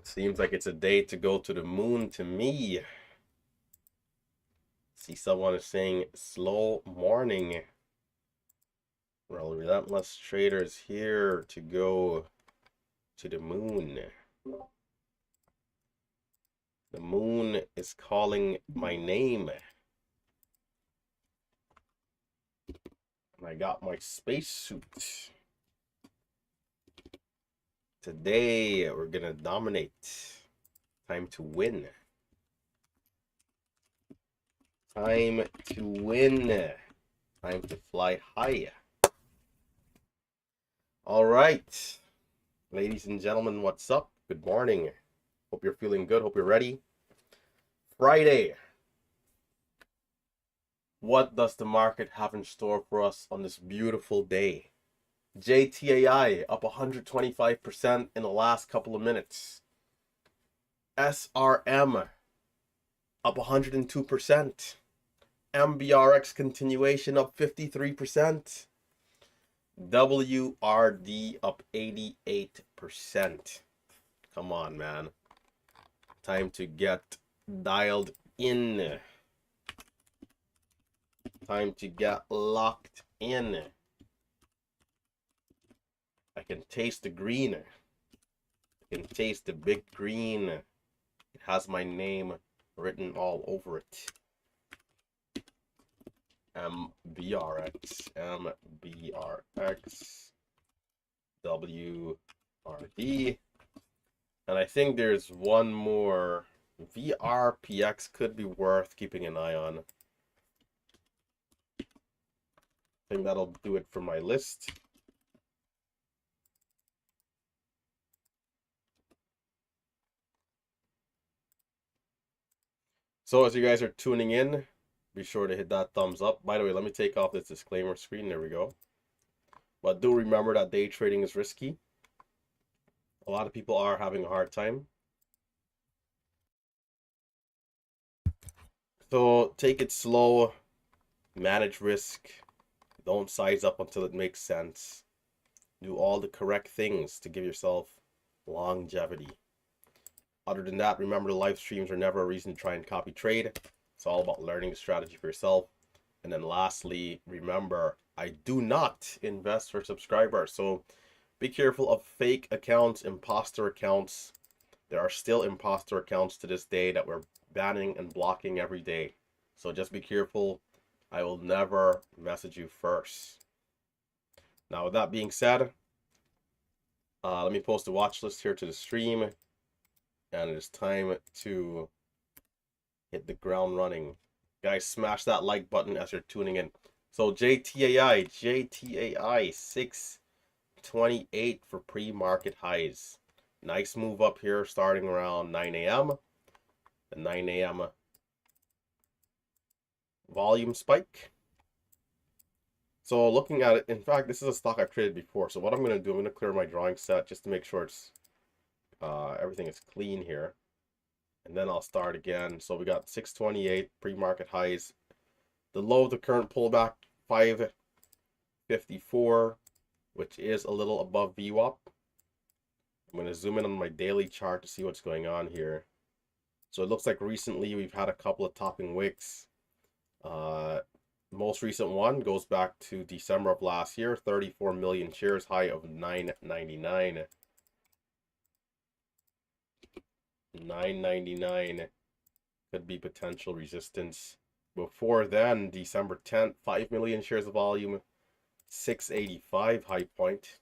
Seems like it's a day to go to the moon to me. See, someone is saying slow morning. Well, Relentless traders here to go to the moon. The moon is calling my name. And I got my spacesuit. Today we're gonna dominate. Time to win. Time to win. Time to fly high. All right, ladies and gentlemen, what's up? Good morning. Hope you're feeling good. Hope you're ready. Friday. What does the market have in store for us on this beautiful day? JTAI up 125% in the last couple of minutes. SRM up 102%. MBRX continuation up 53%. WRD up 88%. Come on, man. Time to get dialed in. Time to get locked in. I can taste the green. I can taste the big green. It has my name written all over it. MBRX, MBRX, WRD. And I think there's one more. VRPX could be worth keeping an eye on. I think that'll do it for my list. So as you guys are tuning in, be sure to hit that thumbs up. By the way, let me take off this disclaimer screen. There we go. But do remember that day trading is risky. A lot of people are having a hard time. So take it slow. Manage risk. Don't size up until it makes sense. Do all the correct things to give yourself longevity. Other than that, remember the live streams are never a reason to try and copy trade. It's all about learning the strategy for yourself. And then lastly, remember, I do not invest for subscribers. So be careful of fake accounts, imposter accounts. There are still imposter accounts to this day that we're banning and blocking every day. So just be careful. I will never message you first. Now, with that being said, let me post a watch list here to the stream. And it is time to hit the ground running. Guys, smash that like button as you're tuning in. So JTAI 628 for pre-market highs. Nice move up here starting around 9 a.m. The 9 a.m. volume spike. So looking at it, in fact, this is a stock I've traded before. So what I'm going to do, I'm going to clear my drawing set just to make sure it's everything is clean here. And then I'll start again. So we got 628 pre-market highs. The low of the current pullback, 554, which is a little above VWAP. I'm going to zoom in on my daily chart to see what's going on here. So it looks like recently we've had a couple of topping wicks. Most recent one goes back to December of last year, 34 million shares, high of 999. 999 could be potential resistance. Before then, December 10th, 5 million shares of volume, 685 high point.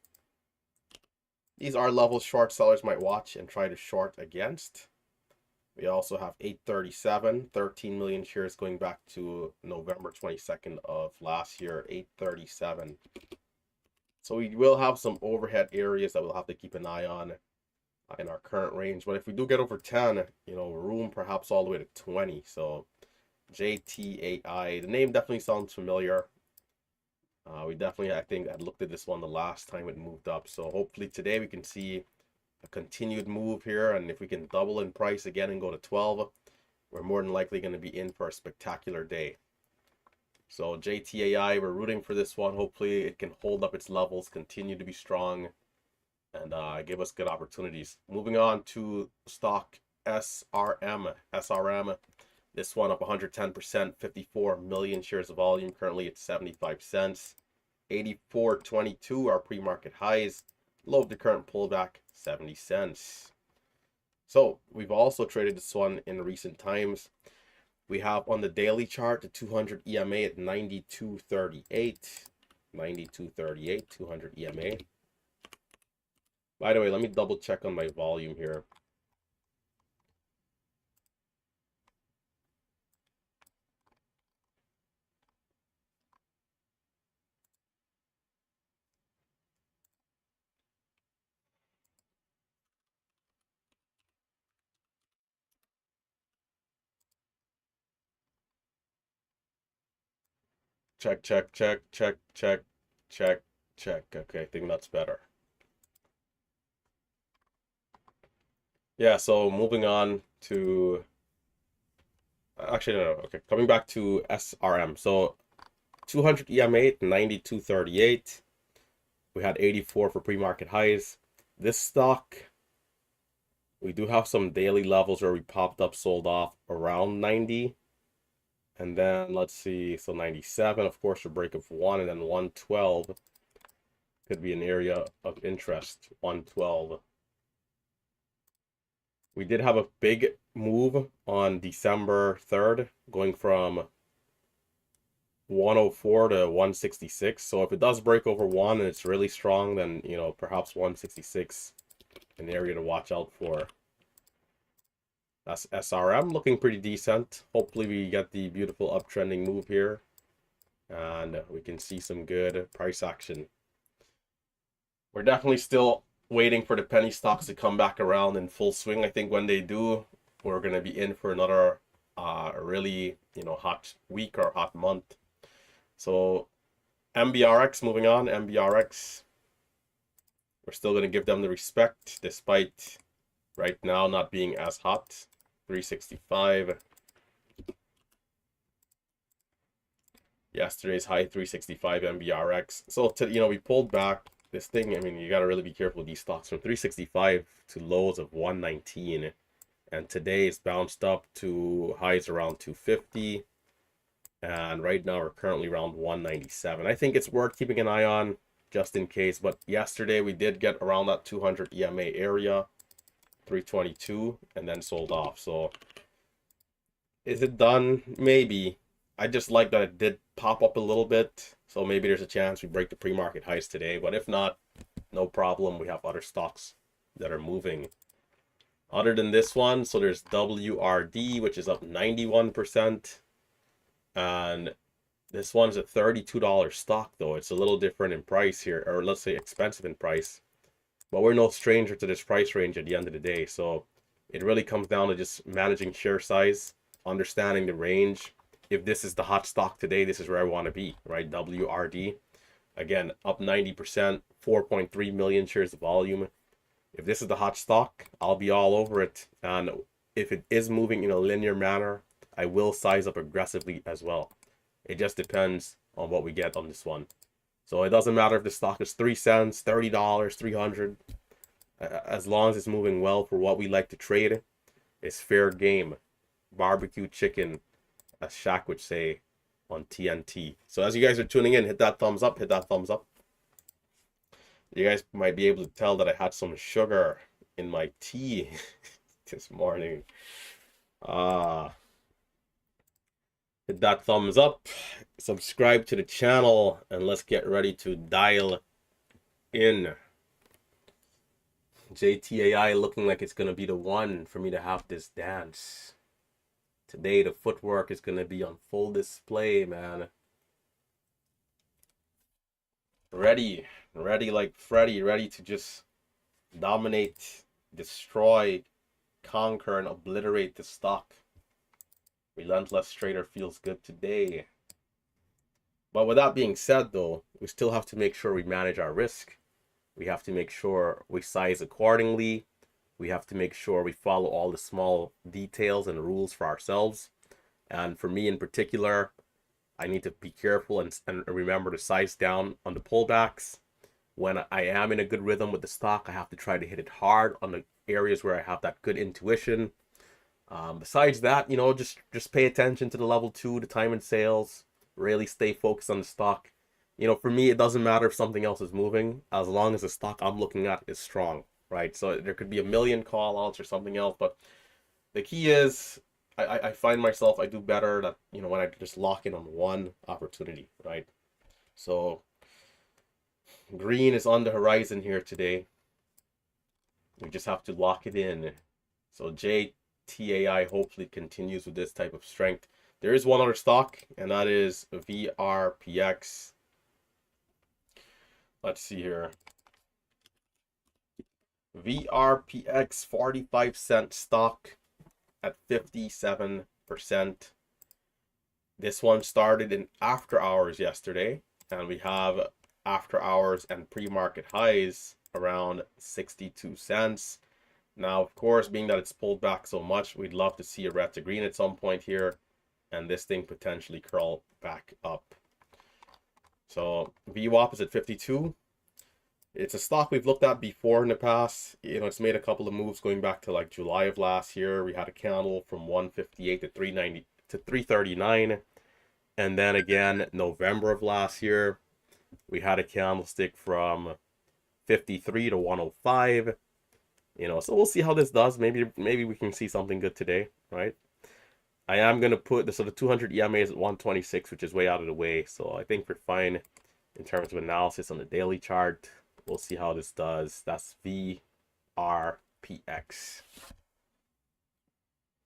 These are levels short sellers might watch and try to short against. We also have 837, 13 million shares going back to November 22nd of last year, 837. So we will have some overhead areas that we'll have to keep an eye on in our current range. But if we do get over 10, room perhaps all the way to 20. So JTAI, the name definitely sounds familiar. I think I looked at this one the last time it moved up. So hopefully today we can see a continued move here. And if we can double in price again and go to 12, we're more than likely going to be in for a spectacular day. So JTAI, we're rooting for this one. Hopefully it can hold up its levels, continue to be strong. and give us good opportunities. Moving on to stock SRM. SRM, this one up 110%, 54 million shares of volume, currently at 75 cents. 84.22 are pre-market highs. Low of the current pullback, 70 cents. So we've also traded this one in recent times. We have on the daily chart the 200 EMA at 92.38. 92.38, 200 EMA. By the way, let me double check on my volume here. Check, check, check, check, check, check, check. Okay, I think that's better. Yeah, so moving on to... Actually, no. Okay, coming back to SRM. So 200 EMA at 92.38. We had 84 for pre-market highs. This stock, we do have some daily levels where we popped up, sold off around 90. And then let's see, so 97, of course, a break of 1, and then 112 could be an area of interest. 112. We did have a big move on December 3rd, going from 104 to 166. So if it does break over 1 and it's really strong, then, you know, perhaps 166 an area to watch out for. That's SRM looking pretty decent. Hopefully we get the beautiful uptrending move here and we can see some good price action. We're definitely still waiting for the penny stocks to come back around in full swing. I think when they do, we're going to be in for another really, you know, hot week or hot month. So MBRX, moving on, MBRX, we're still going to give them the respect despite right now not being as hot. 365. Yesterday's high 365 MBRX. So you know, we pulled back this thing. I mean, you got to really be careful with these stocks from 365 to lows of 119, and today it's bounced up to highs around 250, and right now we're currently around 197. I think it's worth keeping an eye on just in case. But yesterday we did get around that 200 EMA area, 322, and then sold off. So is it done? Maybe. I just like that it did pop up a little bit, so maybe there's a chance we break the pre-market highs today. But if not, no problem. We have other stocks that are moving other than this one. So there's WRD, which is up 91%, and this one's a $32 stock, though. It's a little different in price here, or let's say expensive in price, but we're no stranger to this price range at the end of the day. So it really comes down to just managing share size, understanding the range. If this is the hot stock today, this is where I want to be, right? WRD, again, up 90%, 4.3 million shares of volume. If this is the hot stock, I'll be all over it. And if it is moving in a linear manner, I will size up aggressively as well. It just depends on what we get on this one. So it doesn't matter if the stock is 3 cents, $30, 300. As long as it's moving well for what we like to trade, it's fair game. Barbecue chicken, as Shaq would say on TNT. So as you guys are tuning in, hit that thumbs up, hit that thumbs up. You guys might be able to tell that I had some sugar in my tea this morning. Hit that thumbs up, subscribe to the channel, and let's get ready to dial in. JTAI looking like it's going to be the one for me to have this dance. Today the footwork is going to be on full display, man. Ready like Freddy, ready to just dominate, destroy, conquer, and obliterate the stock. Relentless trader feels good today. But with that being said, though, we still have to make sure we manage our risk. We have to make sure we size accordingly. We have to make sure we follow all the small details and rules for ourselves. And for me in particular, I need to be careful and remember to size down on the pullbacks. when I am in a good rhythm with the stock, I have to try to hit it hard on the areas where I have that good intuition. Besides that, just pay attention to the level two, the time and sales. Really stay focused on the stock. For me, it doesn't matter if something else is moving as long as the stock I'm looking at is strong, right? So there could be a million call outs or something else, but the key is I find myself I do better that when I just lock in on one opportunity, right? So green is on the horizon here today. We just have to lock it in. So JTAI hopefully continues with this type of strength. There is one other stock, and that is VRPX. Let's see here. VRPX 45-cent stock at 57%. This one started in after hours yesterday, and we have after hours and pre-market highs around 62 cents. Now, of course, being that it's pulled back so much, we'd love to see a red to green at some point here, and this thing potentially curl back up. So VWAP is at 52. It's a stock we've looked at before in the past. It's made a couple of moves going back to like July of last year. We had a candle from 158 to 390 to 339. And then again, November of last year, we had a candlestick from 53 to 105. So we'll see how this does. Maybe we can see something good today, right? I am going to put the 200 EMA is at 126, which is way out of the way. So I think we're fine in terms of analysis on the daily chart. We'll see how this does. That's VRPX.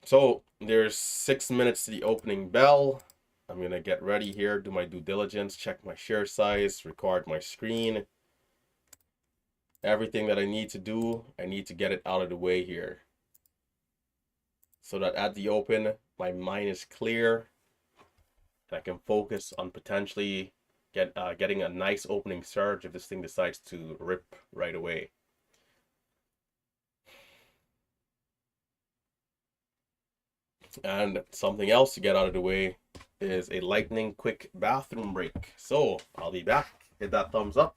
So there's 6 minutes to the opening bell. I'm going to get ready here, do my due diligence, check my share size, record my screen. Everything that I need to do, I need to get it out of the way here, so that at the open, my mind is clear and I can focus on potentially getting a nice opening surge if this thing decides to rip right away. And something else to get out of the way is a lightning quick bathroom break. So I'll be back. Hit that thumbs up.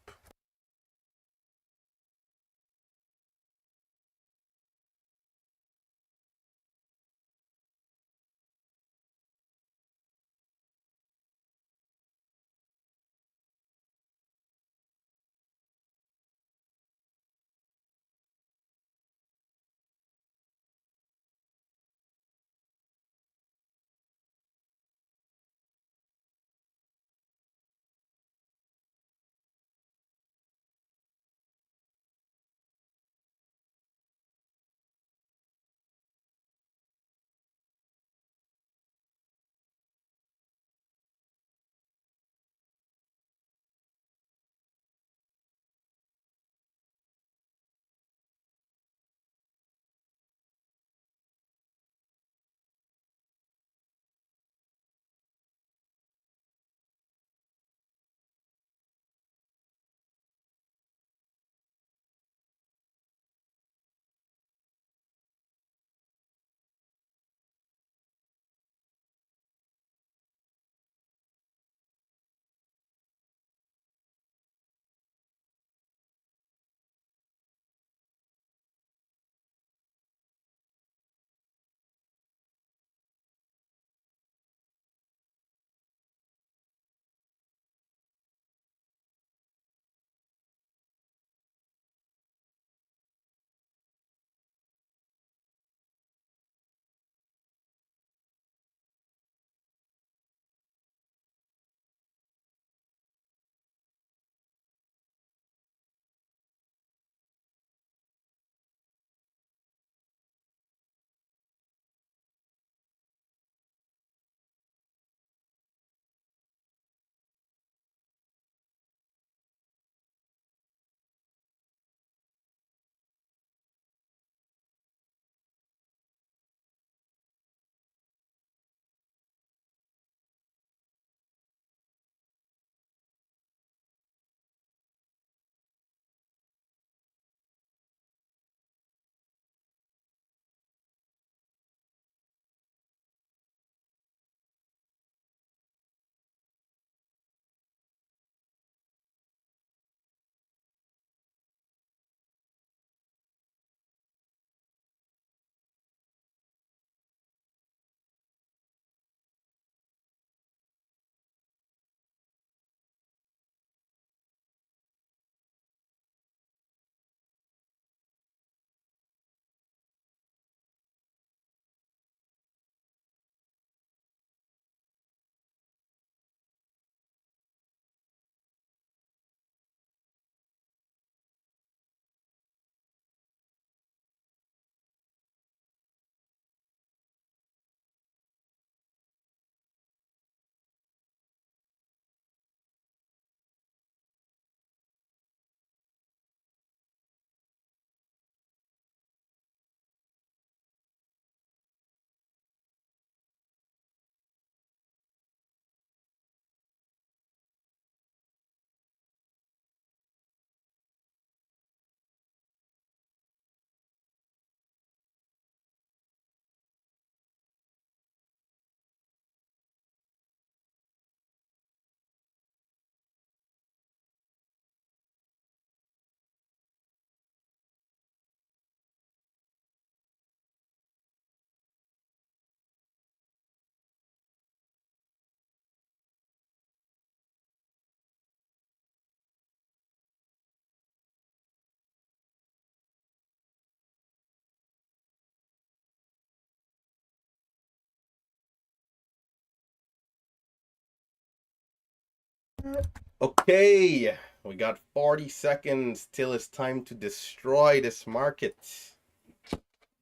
Okay, we got 40 seconds till it's time to destroy this market.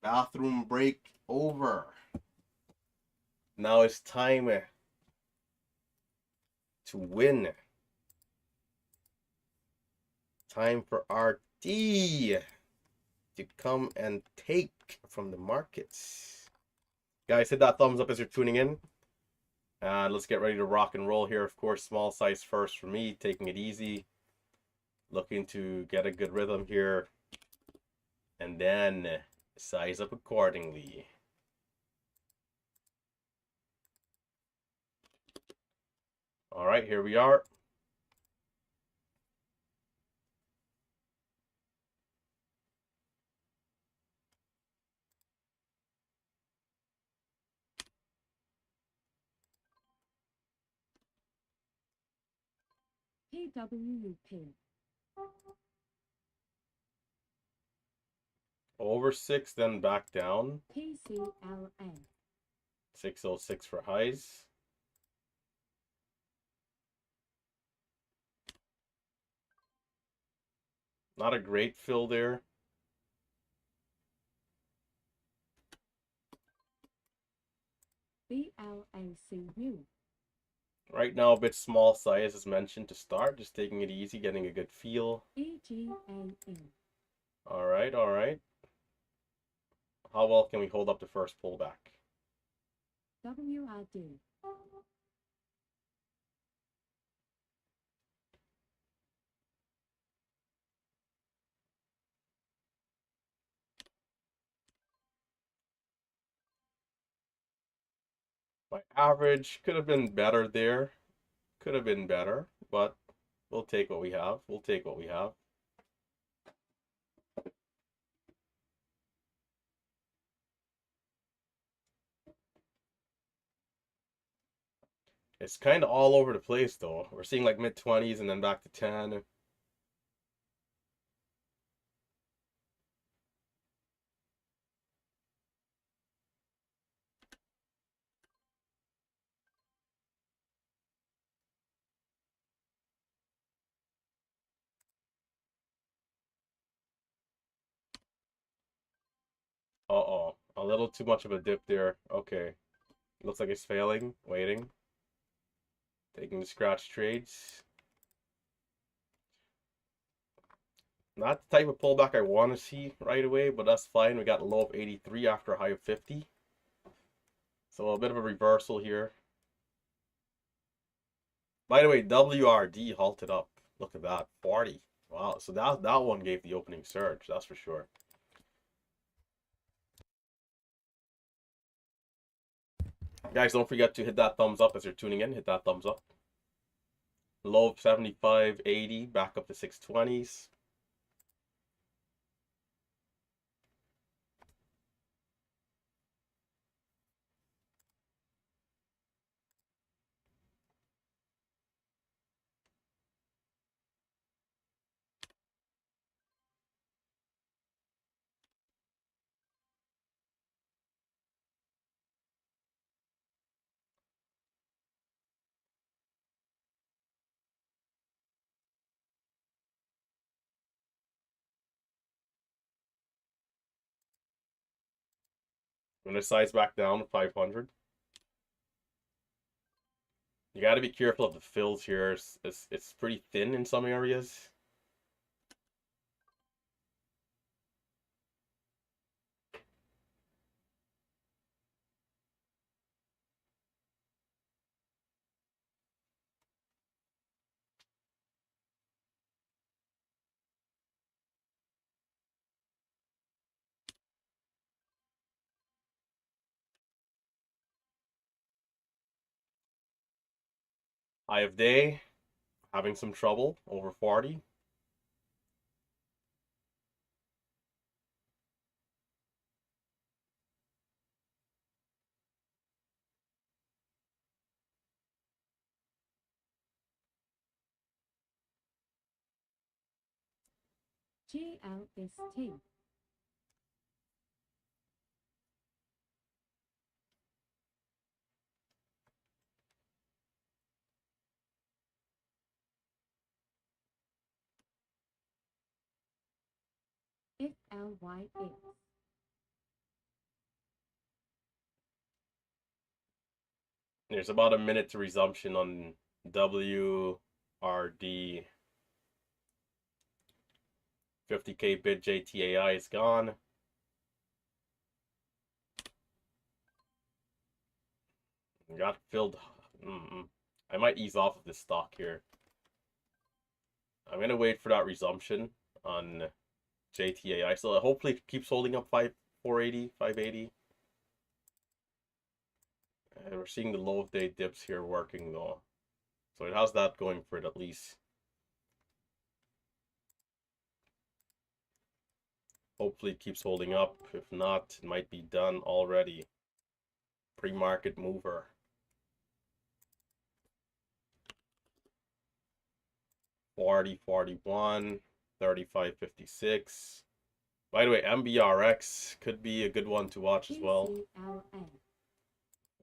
Bathroom break over. Now it's time to win. Time for RT to come and take from the markets. Guys, hit that thumbs up as you're tuning in. Let's get ready to rock and roll here. Of course, small size first for me, taking it easy. Looking to get a good rhythm here. And then size up accordingly. All right, here we are. PWP. Over 6, then back down. PCLN. 606 for highs. Not a great fill there. BLACU. Right now, a bit small size as mentioned to start. Just taking it easy, getting a good feel. EGAN. All right, all right. How well can we hold up the first pullback? WRD. My average could have been better there. Could have been better, but we'll take what we have. We'll take what we have. It's kind of all over the place, though. We're seeing like mid-20s and then back to 10. Uh-oh. A little too much of a dip there. Okay. Looks like it's failing. Waiting. Taking the scratch trades. Not the type of pullback I want to see right away, but that's fine. We got a low of 83 after a high of 50. So a bit of a reversal here. By the way, WRD halted up. Look at that. 40. Wow. So that one gave the opening surge. That's for sure. Guys, don't forget to hit that thumbs up as you're tuning in. Hit that thumbs up. Low of 75.80. Back up to 620s. When it size back down to 500. You got to be careful of the fills here. It's pretty thin in some areas. High of day, having some trouble over 40. GLST. FLYX. There's about a minute to resumption on WRD. 50K bid JTAI is gone. Got filled. I might ease off of this stock here. I'm gonna wait for that resumption on JTAI. So hopefully it keeps holding up 480, 580. And we're seeing the low of day dips here working though. So it has that going for it at least. Hopefully it keeps holding up. If not, it might be done already. Pre-market mover. $40.41, $35.56. By the way, MBRX could be a good one to watch as well.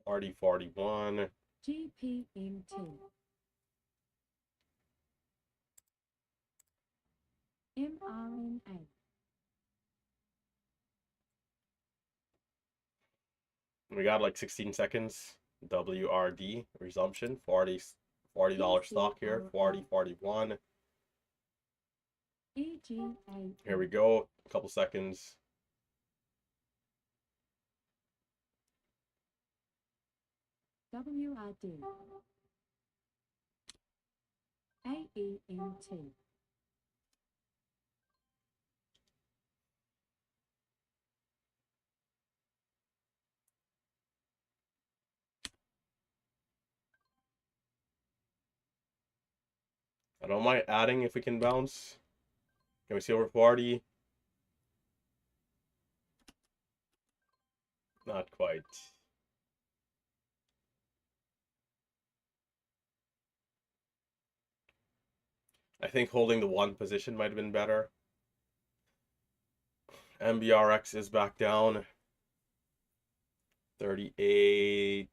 $40.41. GPMT. MRNA. We got like 16 seconds. WRD resumption. $40 stock here. 40.41. EGA. Here we go. A couple seconds. WRD. AEMT. I don't mind adding if we can bounce. Can we see over 40? Not quite. I think holding the one position might have been better. MBRX is back down. 38,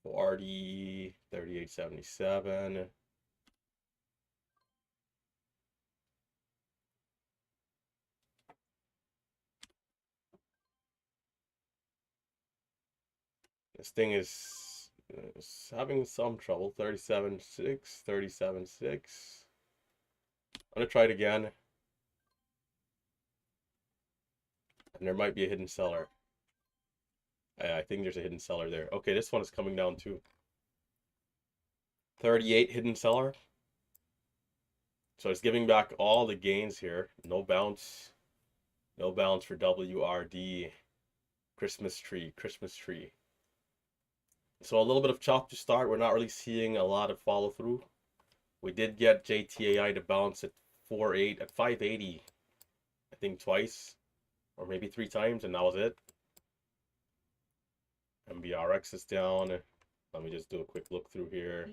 40, 38.77. This thing is having some trouble. 37.6, 37.6. I'm gonna try it again. And there might be a hidden seller. I think there's a hidden seller there. Okay, this one is coming down too. 38 hidden seller. So it's giving back all the gains here. No bounce. No bounce for WRD. Christmas tree. Christmas tree. So a little bit of chop to start. We're not really seeing a lot of follow through. We did get JTAI to bounce at 4.8 at 580. I think twice. Or maybe 3 times, and that was it. MBRX is down. Let me just do a quick look through here.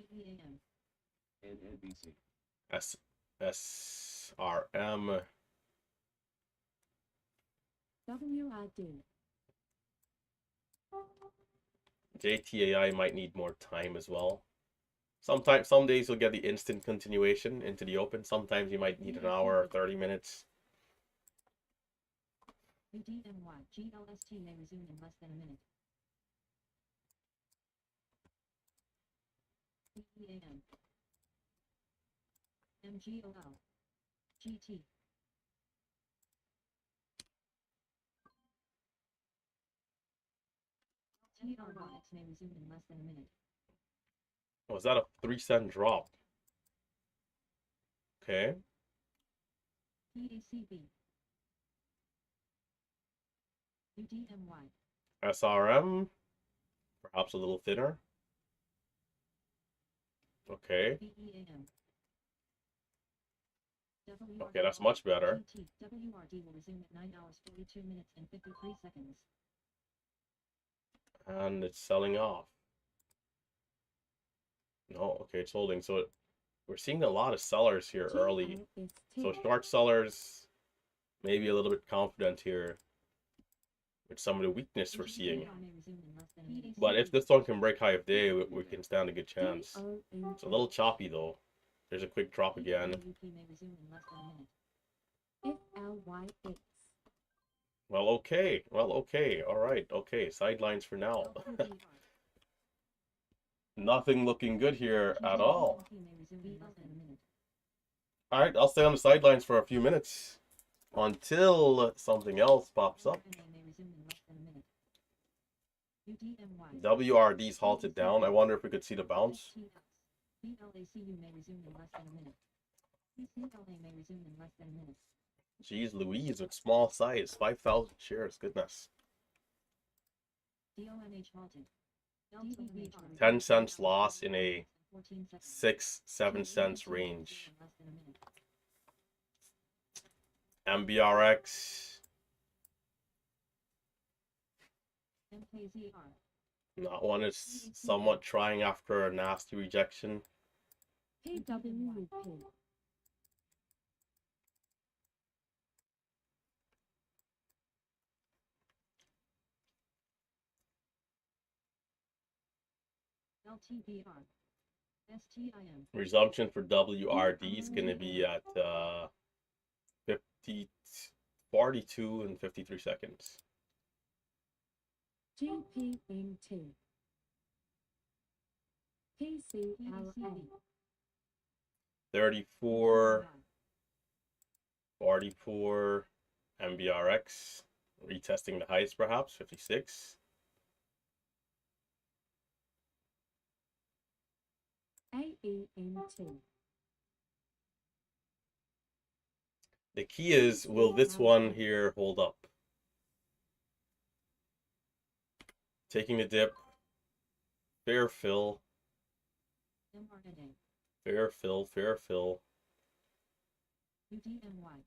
SRM. WRD. JTAI might need more time as well. Sometimes, some days you'll get the instant continuation into the open. Sometimes you might need an hour or 30 minutes. UDMY GLST may resume in less than a minute. EAM. MGOL. GT. TRYX may resume in less than a minute. Oh, is that a 3-cent drop? Okay. PACB. UDMY. SRM. Perhaps a little thinner. Okay. BEAM. Okay, that's much better. WRD will resume at 9 hours 42 minutes and 53 seconds. And it's selling off. No, okay, it's holding. So we're seeing a lot of sellers here early. So short sellers maybe a little bit confident here with some of the weakness we're seeing. But if this one can break high of day, we can stand a good chance. It's a little choppy though. There's a quick drop again. FLYX. Well, okay. Well, okay. All right. Okay. Sidelines for now. LTBR. Nothing looking good here at all. You may resume in less than a minute. All right. I'll stay on the sidelines for a few minutes until something else pops up. SRM may resume in less than a minute. UDMY. WRD's halted down. I wonder if we could see the bounce. BLACU may resume in less than a minute. PCLA may resume in less than a minute. Jeez Louise, with small size, 5,000 shares. Goodness. DOMH halted. LTBR. 10 cents loss in a 14 seconds. 6-7 cents may resume range. in less than a minute. MBRX. MKZR. That one is somewhat trying after a nasty rejection. PWP. LTBR. STIM. Resumption for WRD is going to be at 42 and 53 seconds. GPMT. PCLA. 34, 44, MBRX. Retesting the highs perhaps, 56. AEMT. The key is, will this one here hold up? Taking the dip. Fair fill. MRNA. Fair fill, fair fill. UDMY.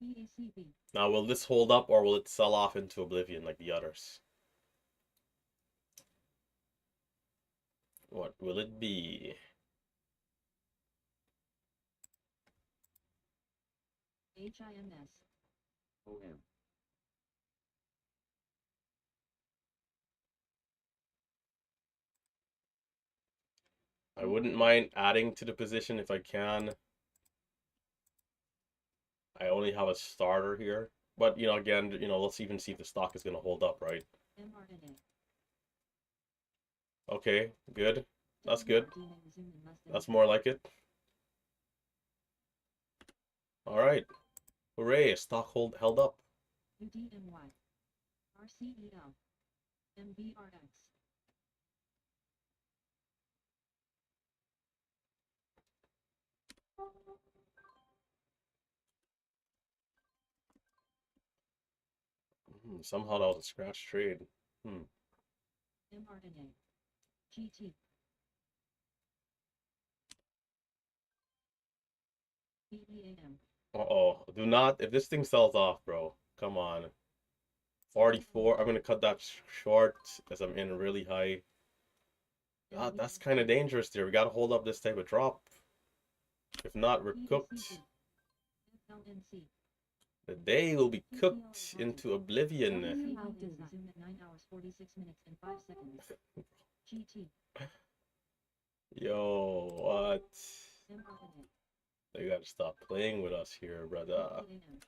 BACB. Now, will this hold up or will it sell off into oblivion like the others? What will it be? HIMS. OM. I wouldn't mind adding to the position if I can. I only have a starter here. But, again, let's even see if the stock is going to hold up, right? MRNA. Okay, good. That's good. WRD may resume in less than a That's minute. more like it. All right. Hooray, stock held up. UDMY. RCEL. MBRX. Somehow that was a scratch trade. MRNA. GT. BEAM. Uh-oh. Do not, if this thing sells off, bro. Come on. 44. I'm going to cut that short as I'm in really high. God, that's kind of dangerous there. We got to hold up this type of drop. If not, we're cooked. FLNC. The day will be cooked into oblivion. Resume at 9 hours 46 minutes and 5 seconds. GT. Yo, what? MRNA. They got to stop playing with us here, brother. BAM.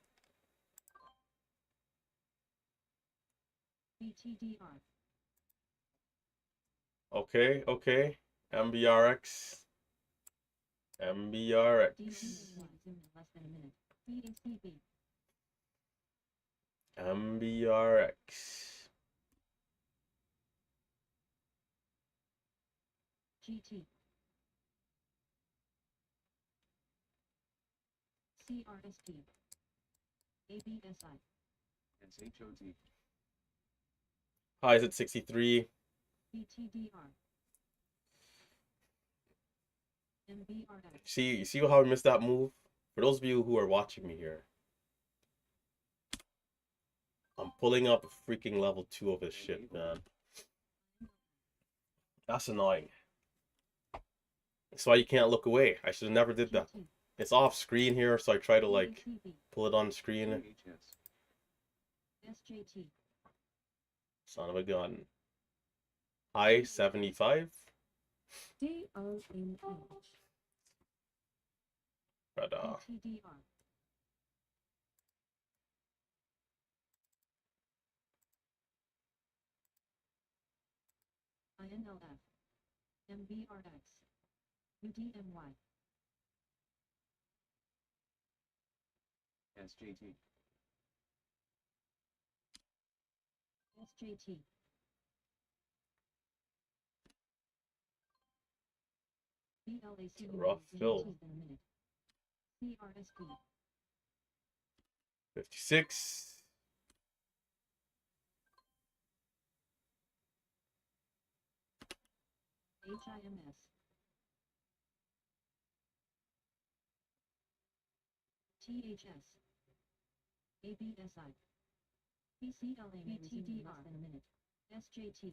BTDR. Okay, okay. MBRX. MBRX. resume in less than a minute. BACB. MBRX. GT. CRST. ABSI. And HOT. Highs at 63. BTDR. MBRX. See, you see how I missed that move? For those of you who are watching me here, I'm pulling up a freaking level 2 of this shit, man. That's annoying. That's why you can't look away. I should have never did that. GT. It's off screen here, so I try to like BACB. pull it on screen. SJT. Son of a gun. High 75. DOMH. But BTDR. INLF, MBRX, UDMY, SJT, SJT, BLAC rough fill. less than a minute. CRSP, 56. HIMS, THS, ABSI, PCLA may resume in less than a minute. SJT,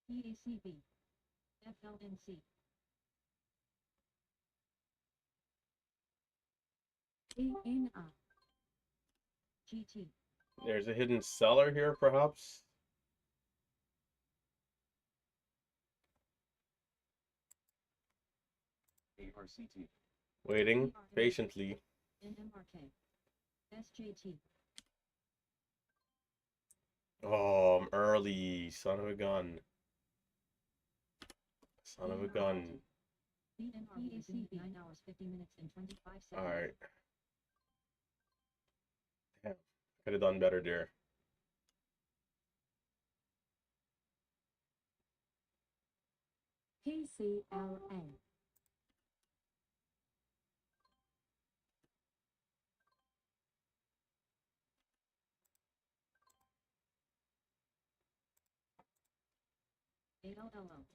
PACB, FLNC, ANR, GT, There's a hidden seller here, perhaps. ARCT, Waiting patiently. NMRK, SJT, Oh, I'm early. Son of a gun. Son of a gun. BNR resumed 9 hours 50 minutes and 25 seconds. Alright. Damn. Could have done better there. PCLA, ALLO,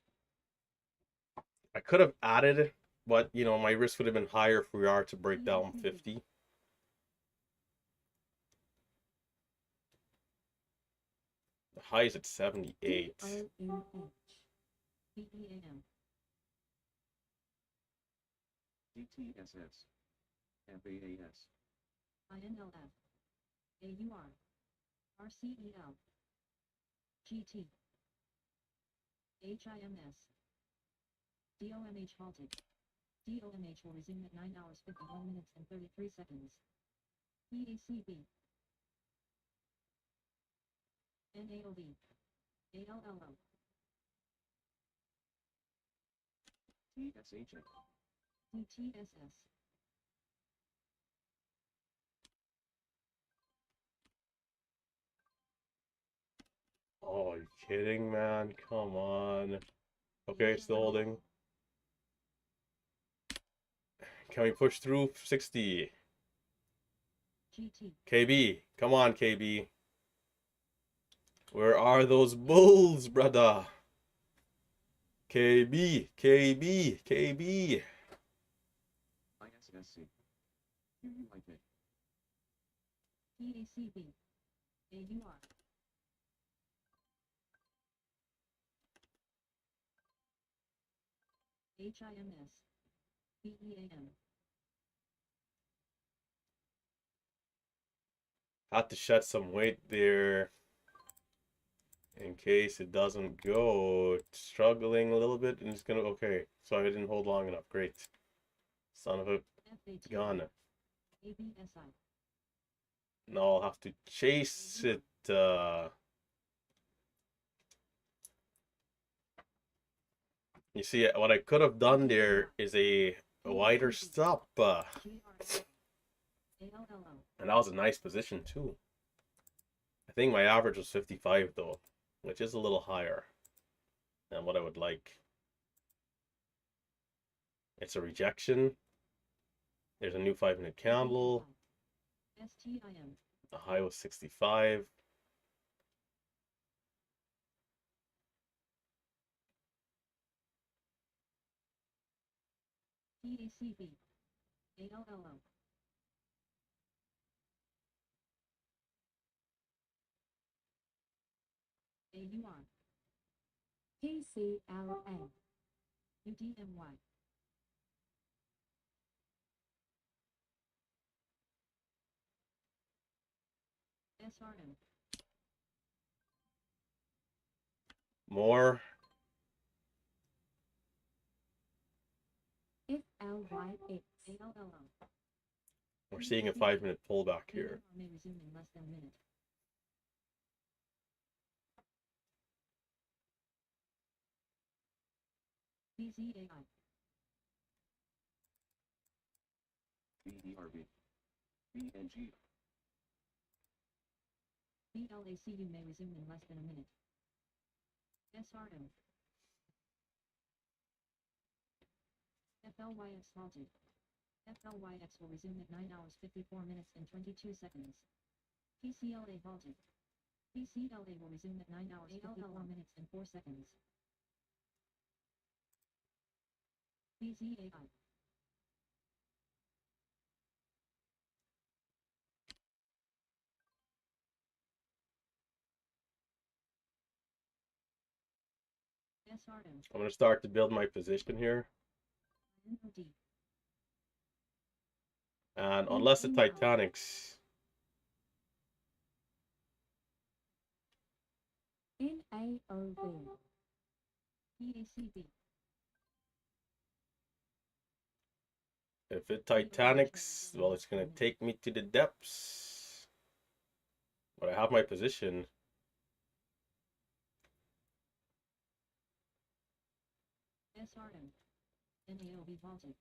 I could have added, but you know, my risk would have been higher if we are to break down 50. The high is at 78. DONH, BEAM, DTSS, FAAS, INLF, AUR, RCEL, GT, HIMS, DOMH halted. DOMH will resume at 9 hours 51 minutes and 33 seconds. PACB, NAOV, ALLO, TSHA, DTSS, Oh, you kidding, man? Come on. Okay, still holding. Can we push through 60? GT, KB, come on, KB. Where are those bulls, brother? KB, KB, KB. ISSC, UUIK, PACB, AUR, HIMS, BEAM, Had to shed some weight there in case it doesn't go. It's struggling a little bit and it's gonna, okay. So I didn't hold long enough. Great. Son of a FAT, gun. ABSI, Now I'll have to chase it. You see, what I could have done there is a wider stop. GRL, ALLO, And that was a nice position too. I think my average was 55 though, which is a little higher than what I would like. It's a rejection. There's a new 5-minute candle. STIM, The high was 65. PACB, ALLO, AUR, PCLA, UDMY, SRM, More. FLYX, ALLO, We're seeing a 5-minute pullback here. PNR may resume in less than a minute. BZAI. BERB. BNG. BLACU may resume in less than a minute. SRM. FLYX halted. FLYX will resume at 9 hours 54 minutes and 22 seconds. PCLA halted. PCLA will resume at 9 hours 54 minutes and 4 seconds. BZAI. SRM. I'm going to start to build my position here. NOD. And unless the Titanic's NAOV. PACB. if it Titanic's, well, it's going to take me to the depths. But I have my position. SRM. NAOV halted.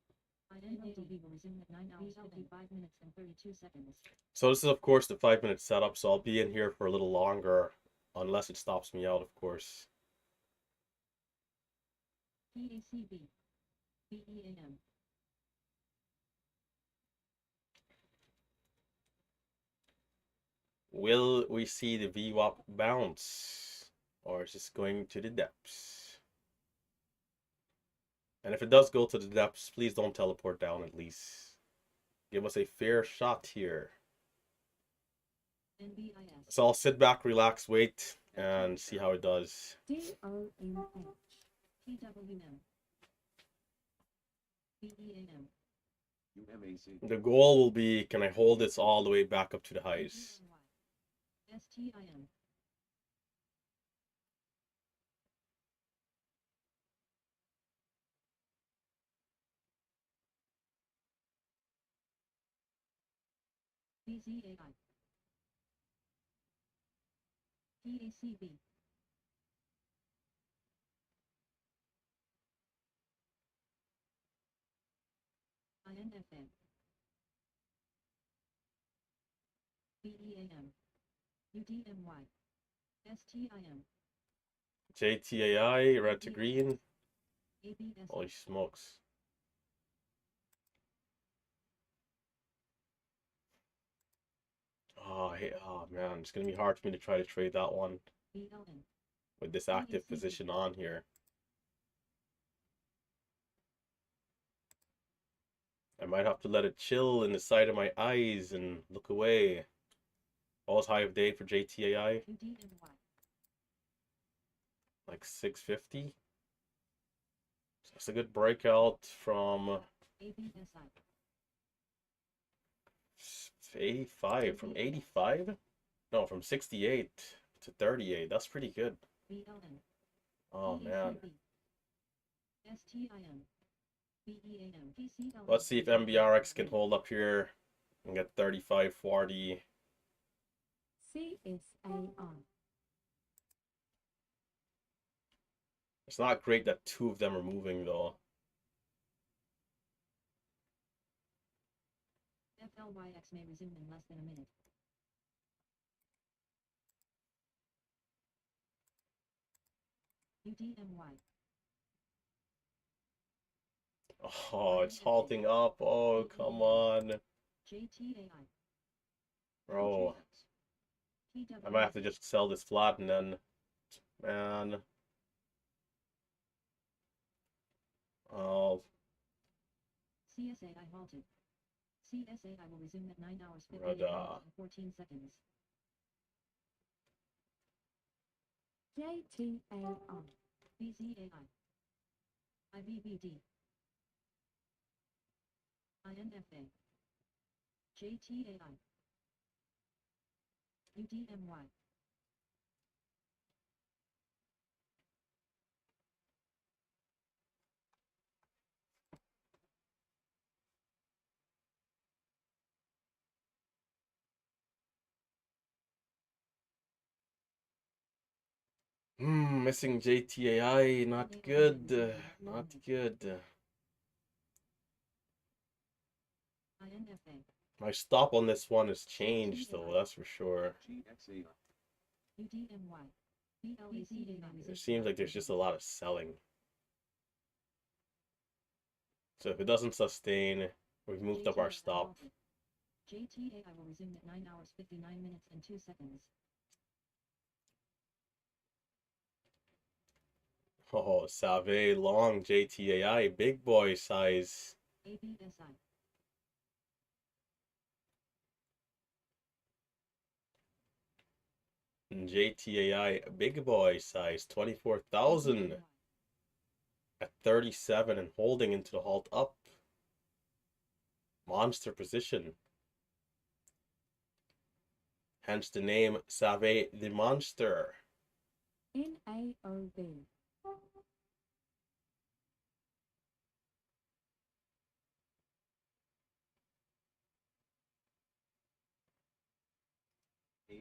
NAOV will resume at 9 hours 55 minutes and 32 seconds. So this is, of course, the 5-minute setup. So I'll be in here for a little longer, unless it stops me out, of course. PACB. BEAM. Will we see the VWAP bounce? Or is this going to the depths? And if it does go to the depths, please don't teleport down at least. Give us a fair shot here. NBIS. So I'll sit back, relax, wait, and see how it does. DOMH. PWM. BEAM. UMAC. The goal will be, can I hold this all the way back up to the highs? STIM. BZAI. PACB. INFM. BEAM. UDMY. STIM. JTAI, red to green. ABS. Holy smokes. Oh man, it's gonna be hard for me to try to trade that one BLN. with this active position on here. I might have to let it chill in the side of my eyes and look away. All's high of day for JTAI, UDMY. like 650. So that's a good breakout from ABSI. 85, from 85? No, from 68 to 38. That's pretty good. BLN. Oh man. STIM. BEAM. PCL. Let's see if MBRX can hold up here and get 35, 40. CSAR. It's not great that two of them are moving though. FLYX may resume in less than a minute. UDMY. Oh, it's halting up. Oh, come on. JTAI. Bro, TW. I might have to just sell this flat and then, man. Oh, CSAI halted. CSAI will resume at 9 hours 58 Brother. minutes and 14 seconds. JTAI. BZAI. IBBD. INFA. JTAI. UDMY. Missing JTAI, not good. Not good. INFA. My stop on this one has changed though, that's for sure. GXA. UDMY. BLAC. It seems like there's just a lot of selling. So if it doesn't sustain, we've moved up our stop. JTAI will resume at 9 hours 59 minutes and 2 seconds. Oh, Salve long JTAI, big boy size. ABSI. And JTAI, big boy size, 24,000 at 37 and holding into the halt up. Monster position. Hence the name Salve the Monster. NAOV.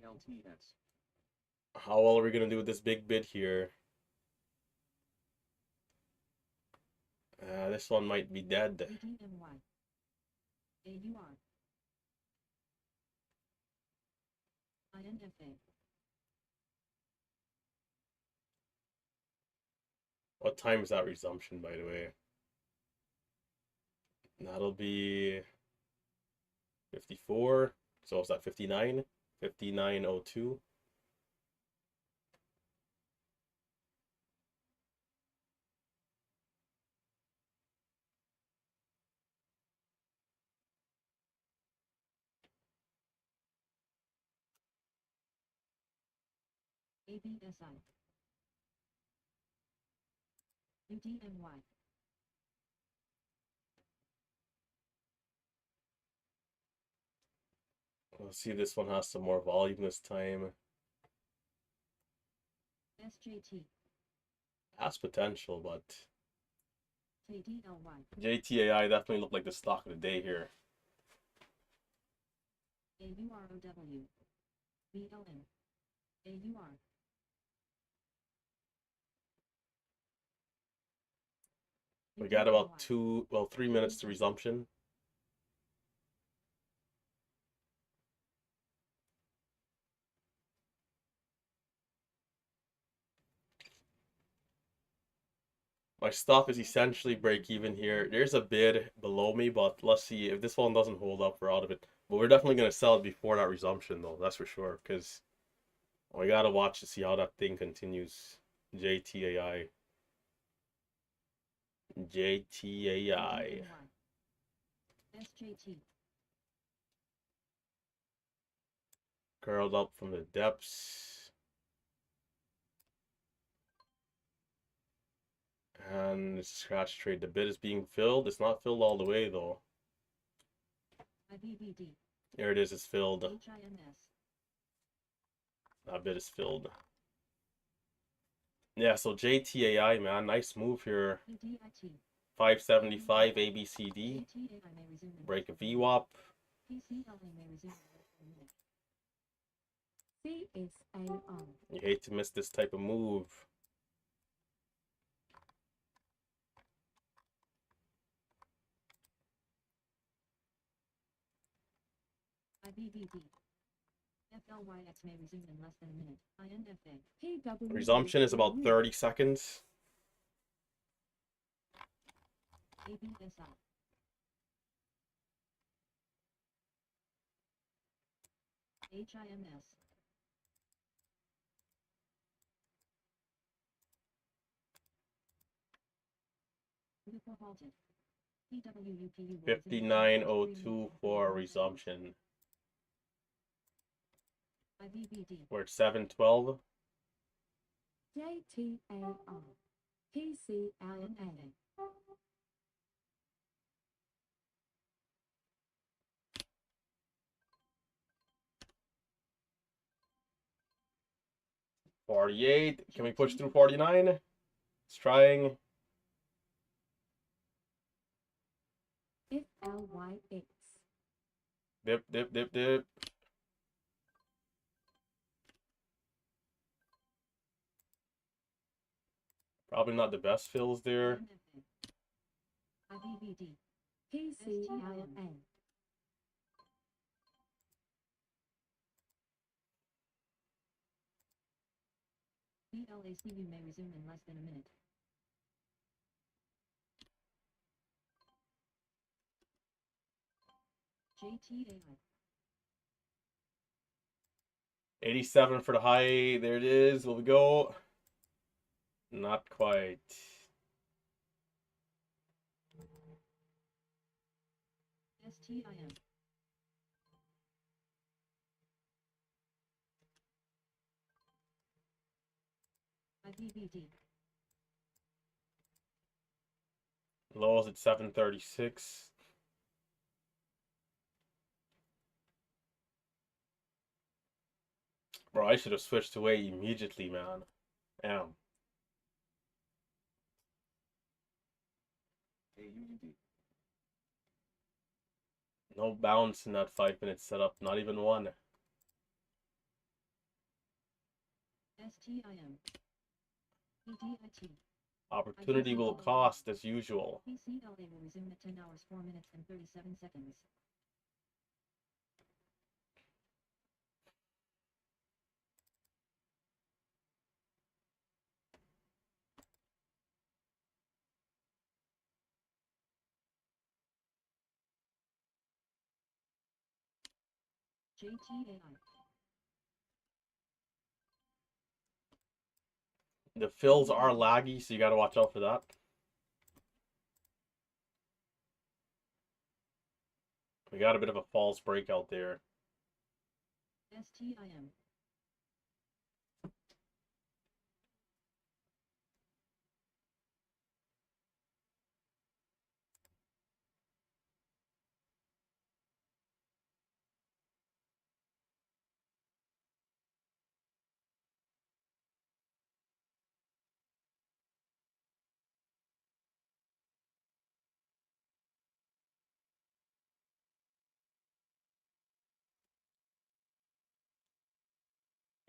ALTS. How well are we going to do with this big bid here? This one might be dead. UDMY. AUR. INFA. What time is that resumption, by the way? That'll be 54. So is that 59? 59:02. ABSI. UDMY. Let's see if this one has some more volume this time. SJT. Has potential, but JDLY. JTAI definitely looked like the stock of the day here. AUROW. BLM. AUR. We got about 3 minutes to resumption. My stop is essentially break even here. There's a bid below me, but let's see if this one doesn't hold up, we're out of it. But we're definitely going to sell it before that resumption though, that's for sure, because we got to watch to see how that thing continues. JTAI. JTAI. SJT. Curled up from the depths. And it's a scratch trade. The bid is being filled. It's not filled all the way though. IBBD. There it is, it's filled. HIMS. That bid is filled. Yeah, so JTAI, man, nice move here. UDIT. 575 ABCD. JTAI may resume in Break a less than VWAP. PCLA may resume in less than a minute. CSAR. You hate to miss this type of move. IBBD. FLYX may resume in less than a minute. INFA. PW. Resumption is about 30 seconds. ABSI. HIMS. Before halted. PWUPU will resume at 59:02 for resumption. IBBD. We're at 7:12. JTAR. PCLA. INFA. .48. Can we push through 49? It's trying. FLYX. Dip, dip, dip, dip. Probably not the best fills there. IMFA. IBBD. PCLN. BLACU may resume in less than a minute. JTAI. 87 for the high. There it is. Will we go? Not quite. STIM. IBBD. Lowest at 736. Bro, I should have switched away immediately, man. Damn. AUD. No bounce in that 5-minute setup. Not even one. STIM. EDIT. Opportunity will cost as usual. PCLA will resume at 10 hours 4 minutes and 37 seconds. JTAI. The fills are laggy, so you gotta watch out for that. We got a bit of a false breakout there. STIM.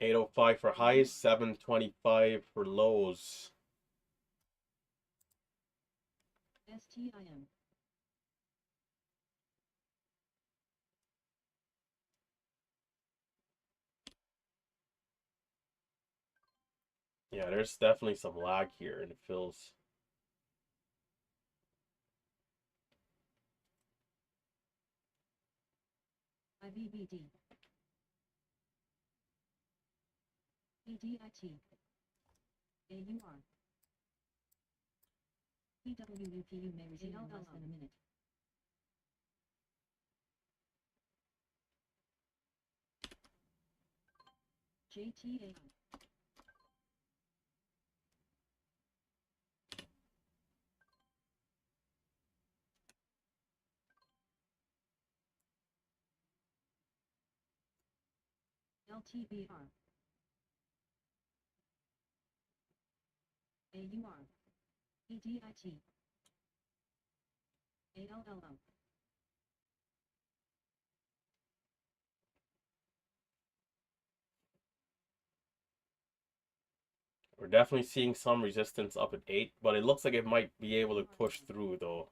$8.05 for highs, $7.25 for lows. STIM. Yeah, there's definitely some lag here in the fills. IBBD. EDIT. AUR. PWUPU may resume in less than a minute. JTAI. LTBR. AUR. EDIT. ALLO. We're definitely seeing some resistance up at 8, but it looks like it might be able to push through though.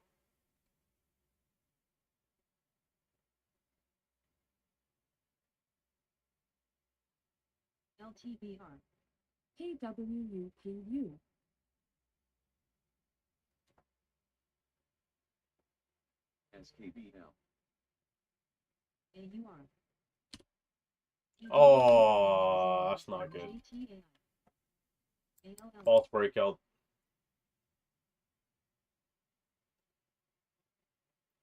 LTBR. PWUPU. SKBL. AUR. Oh, that's not good. JTAI. ALLO. False breakout.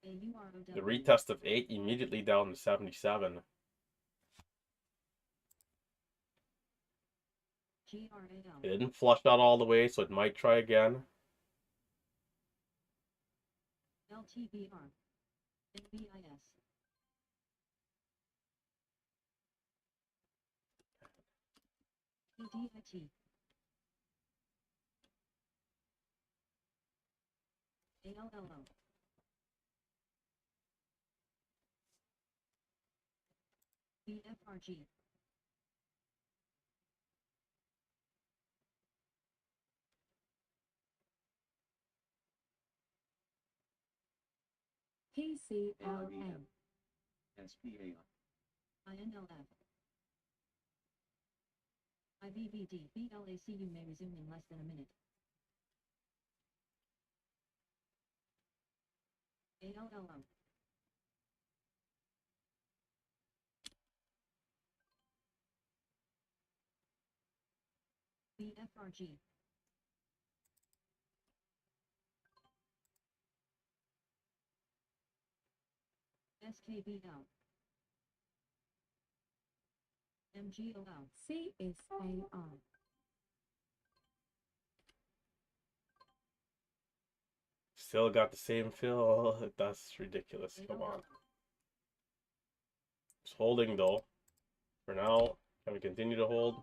The retest of 8 immediately down to 77. GRAL. It didn't flush out all the way, so it might try again. LTBR. NBIS. EDIT. ALLO. BFRG. PCLM. SPAI. INLF. IVVD. BLACU may resume in less than a minute. ALLO. BFRG. SKBL. MGOL. CSAR. Still got the same fill. That's ridiculous. Come on. It's holding though. For now, can we continue to hold?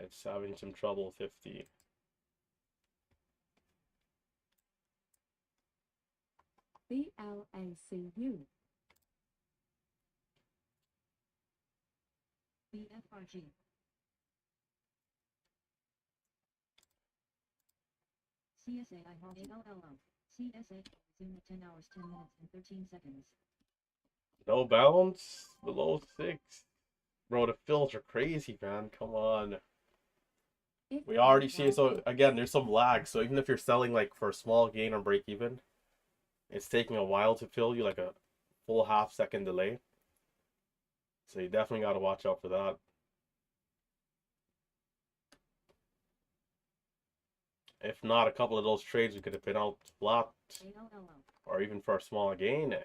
It's having some trouble. 50. BLACU. BFRG. CSAI halt. ALLO. CSA resume at 10 hours 10 minutes and 13 seconds. No bounce below 6. Bro, the fills are crazy, man. Come on. We already see it. So again, there's some lag. So even if you're selling like for a small gain or break even, it's taking a while to fill you, like a full half-second delay. So you definitely got to watch out for that. If not, a couple of those trades we could have been out flat, ALLO. or even for a small gain.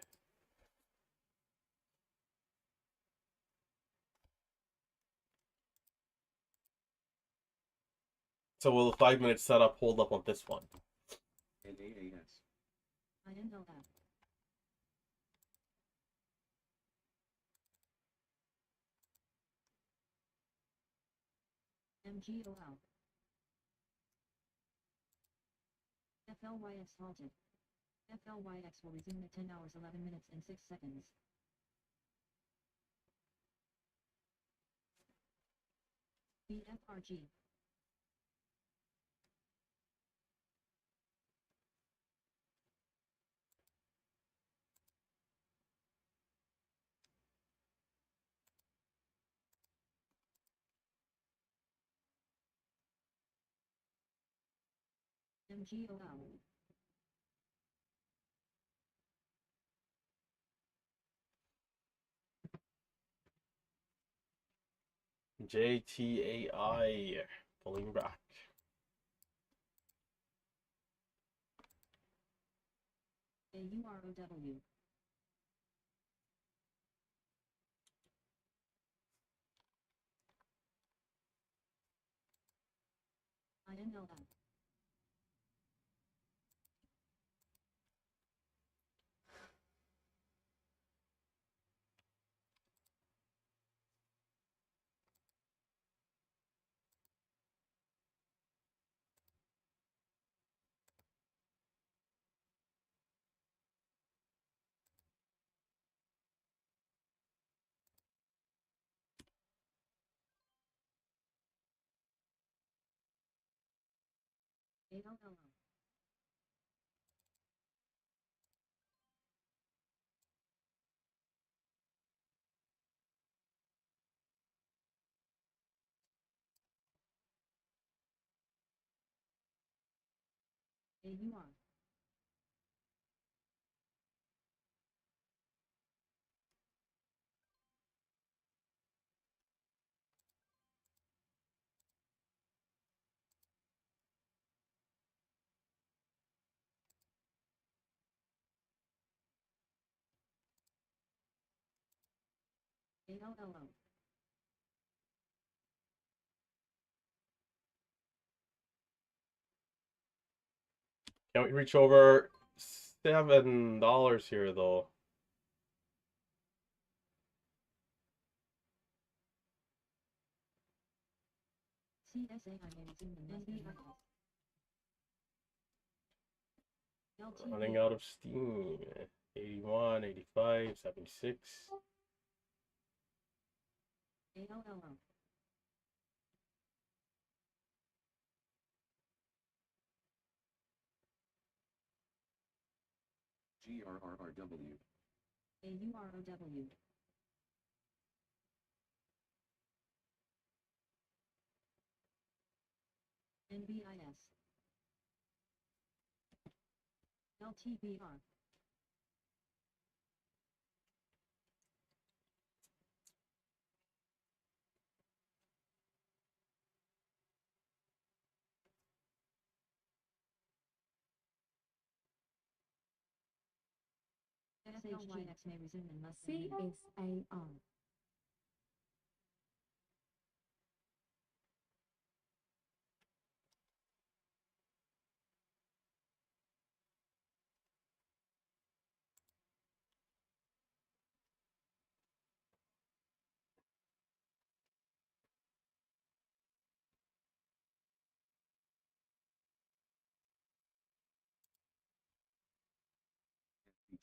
So will the 5-minute setup hold up on this one? NAAS. INLF. MGOL. FLYX halted. FLYX will resume at 10 hours 11 minutes and 6 seconds. BFRG. MGOL. JTAI pulling back. AUROW. INLF. ALLO. AUR. ALLO. Can we reach over $7 here though? CSAI may resume in less than a minute. LTV. Running out of steam. 81, 85, 76. ALLO. GRRRW. AUROW. NBIS. LTBR. SHGX may resume in less than a minute. CSAR.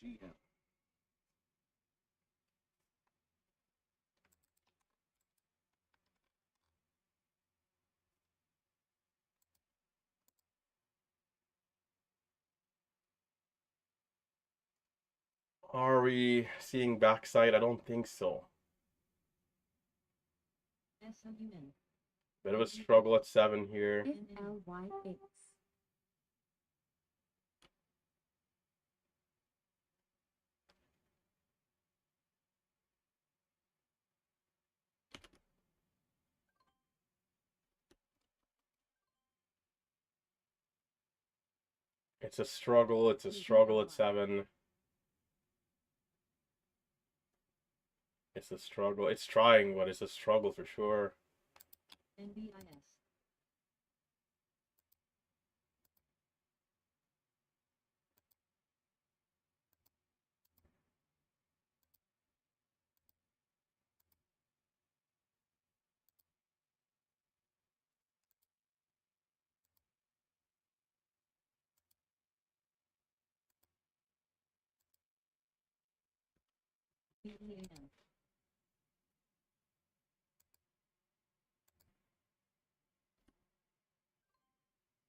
GM. Are we seeing backside? I don't think so. SOUN. Bit of a struggle at 7 here. FLYX. It's a struggle. It's a struggle at 7. It's a struggle. It's trying, but it's a struggle for sure. NBIS. BEAM.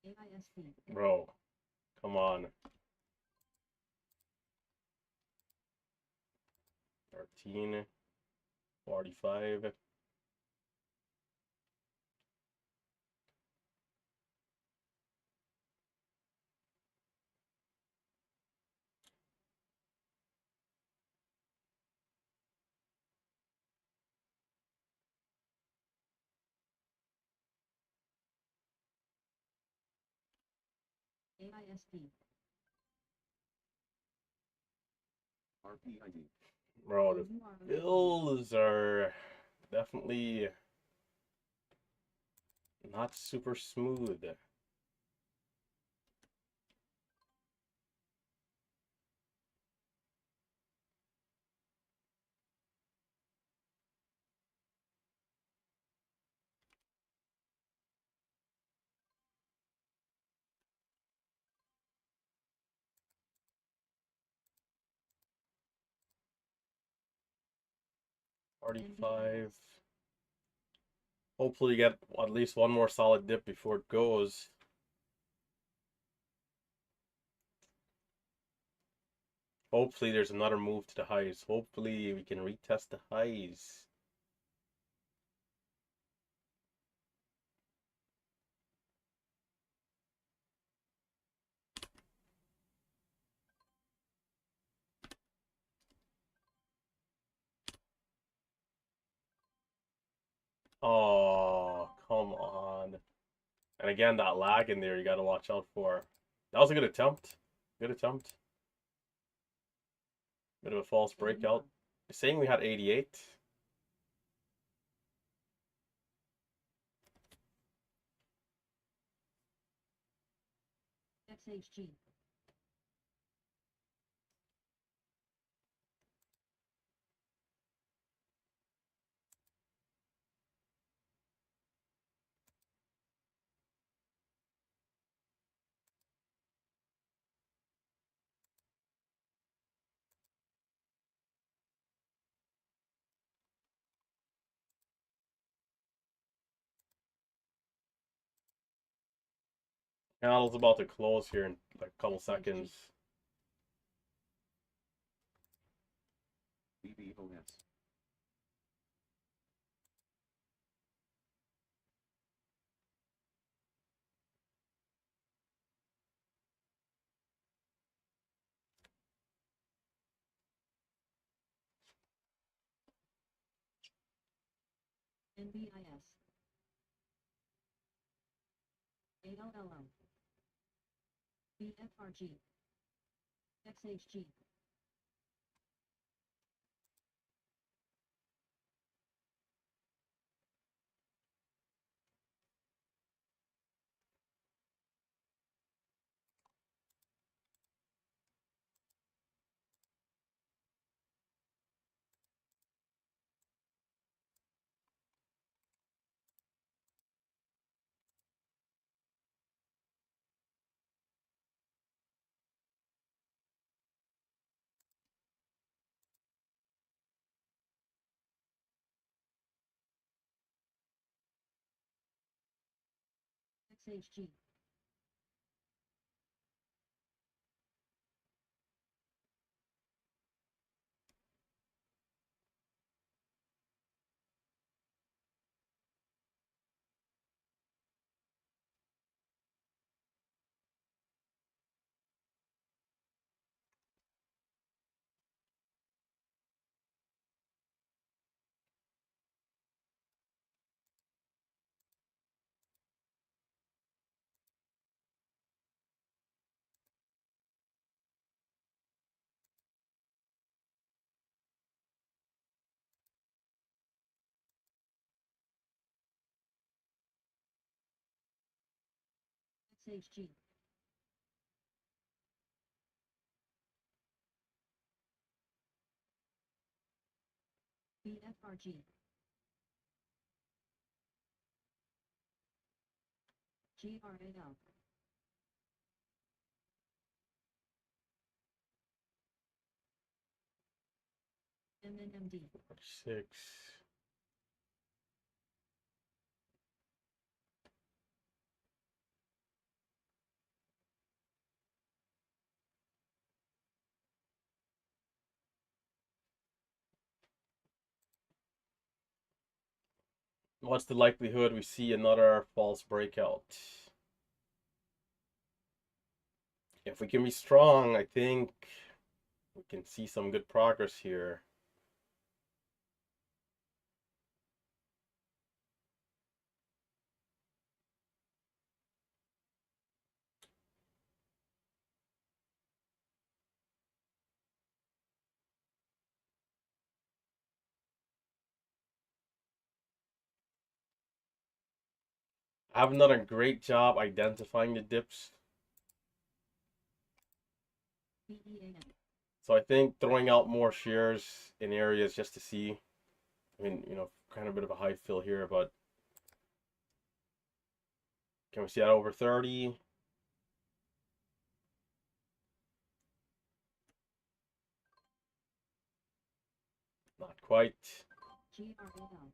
AISB. Bro, come on. 13, 45. AISB. RPID. Bro, the Bills are definitely not super smooth. $45. Hopefully you get at least one more solid dip before it goes. Hopefully there's another move to the highs. Hopefully we can retest the highs. Oh, come on. And again, that lag in there you got to watch out for. That was a good attempt. Good attempt. Bit of a false breakout. Saying we had 88. XHG. Candle's about to close here in like a couple seconds. BBOS. NBIS. ALLO. BFRG. XHG. XHG. XHG. BFRG. GRAL. MNMD. 6. What's the likelihood we see another false breakout? If we can be strong, I think we can see some good progress here. I haven't done a great job identifying the dips. BEAN. So I think throwing out more shares in areas just to see. I mean, kind of a bit of a high fill here, but can we see that over 30? Not quite. GRAL.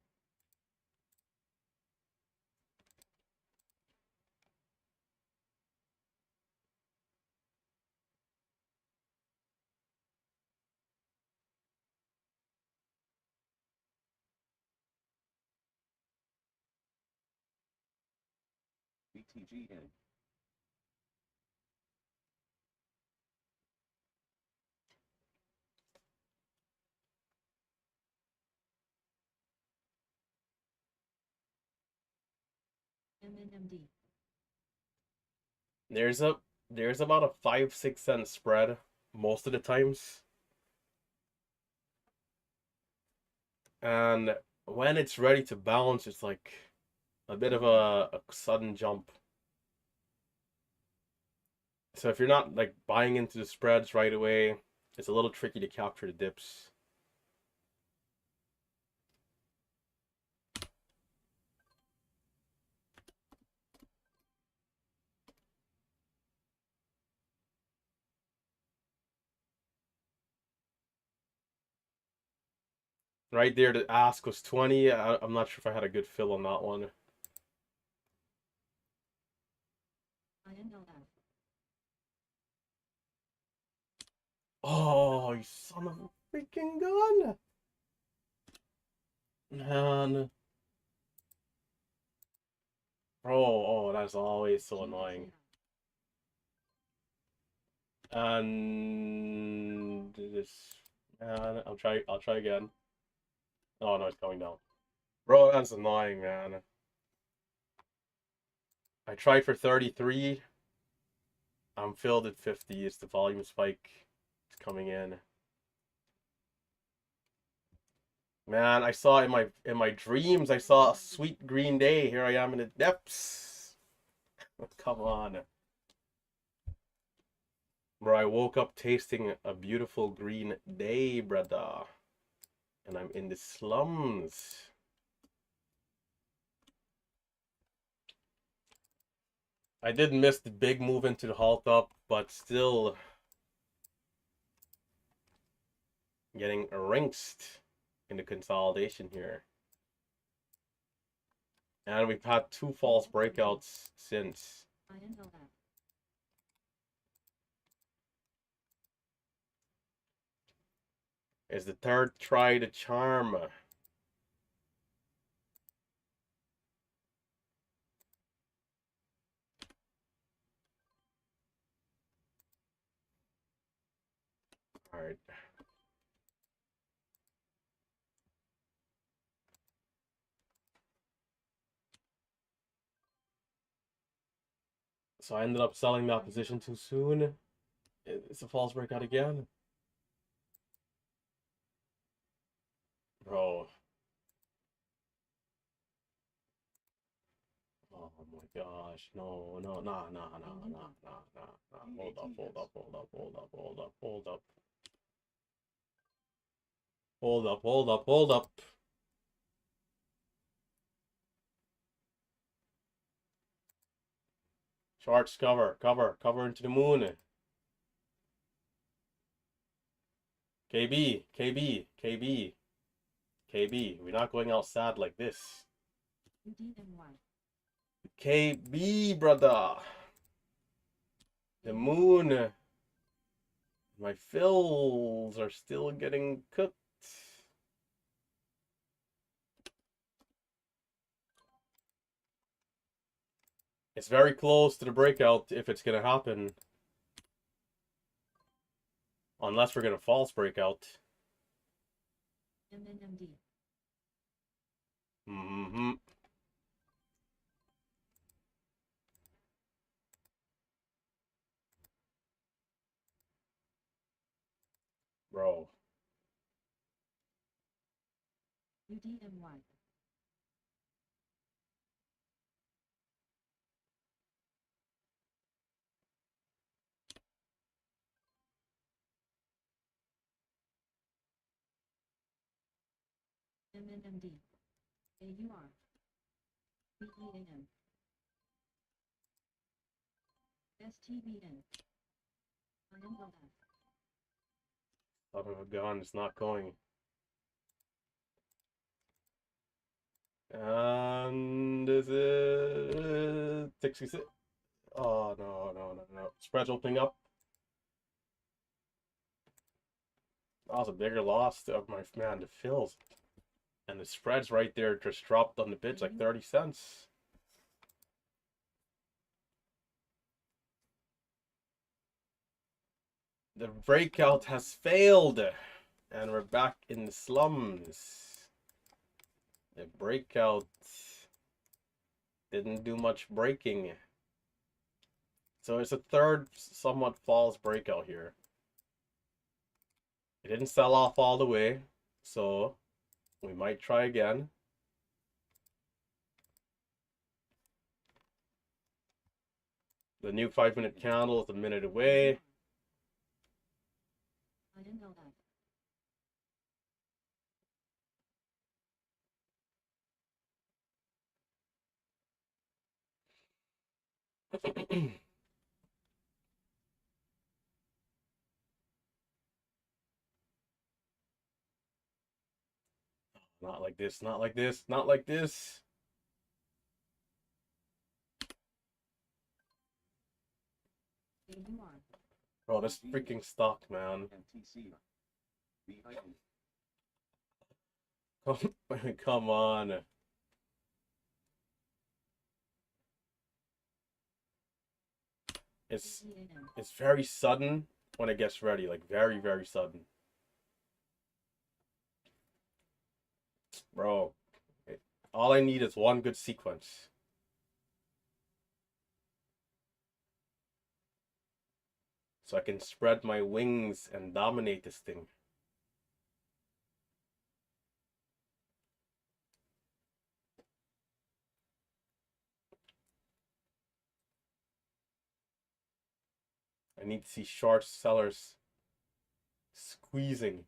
BTGN. MNMD. There's about a 5-6 cent spread most of the times. And when it's ready to bounce, it's like a bit of a sudden jump. So if you're not like buying into the spreads right away, it's a little tricky to capture the dips. Right there, the ask was 20. I'm not sure if I had a good fill on that one. INLF. Oh, you son of a freaking gun! Man. Oh, that's always so annoying. And this, man, I'll try again. Oh no, it's going down. Bro, that's annoying, man. I tried for 33. I'm filled at 50. It's the volume spike. It's coming in. Man, I saw in my dreams, I saw a sweet green day. Here I am in the depths. Come on. Bro, I woke up tasting a beautiful green day, brother. And I'm in the slums. I did miss the big move into the halt up, but still getting rinsed in the consolidation here. And we've had 2 false breakouts since. Is the third try the charm? Alright. So I ended up selling that position too soon. It's a false breakout again. Bro. Oh my gosh. No. Nah. Hold up. Hold up. Charts cover into the moon. KB. We're not going outside like this. KB, brother. The moon. My fills are still getting cooked. It's very close to the breakout if it's going to happen. Unless we're going to false breakout. Mm-hmm. Bro. UDMY. MNMD. AUR. BEAM. STBN. IMLF. Son of a gun, it's not going. And is it 66? Oh, no. Spread's opening up. That was a bigger loss of my man, the fills. And the spread's right there, just dropped on the bids like 30 cents. The breakout has failed. And we're back in the slums. The breakout didn't do much breaking. So it's a third somewhat false breakout here. It didn't sell off all the way, so we might try again. The new 5-minute candle is a minute away. Not like this. Bro, this freaking stock, man. Come on. It's PCAN. it's very sudden when it gets ready, like very, very sudden. Bro, all I need is one good sequence. So I can spread my wings and dominate this thing. I need to see short sellers squeezing.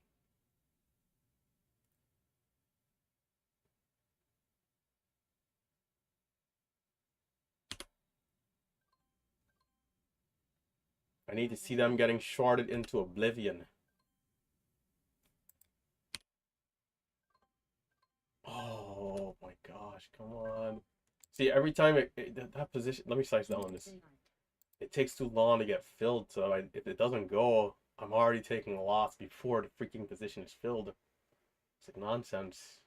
I need to see them getting shorted into oblivion. Oh my gosh, come on. See, every time that position, let me size down on this. JTAI. It takes too long to get filled, so if it doesn't go, I'm already taking a loss before the freaking position is filled. It's like nonsense.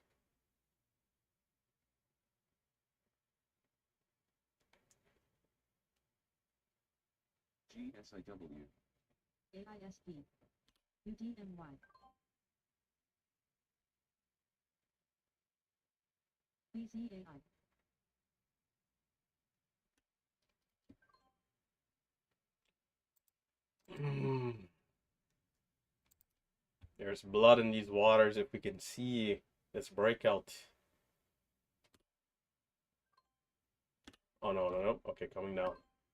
GSIW. AISD. UDMY. PCAI. There's blood in these waters if we can see this breakout. Oh no, no, no. Okay, coming down.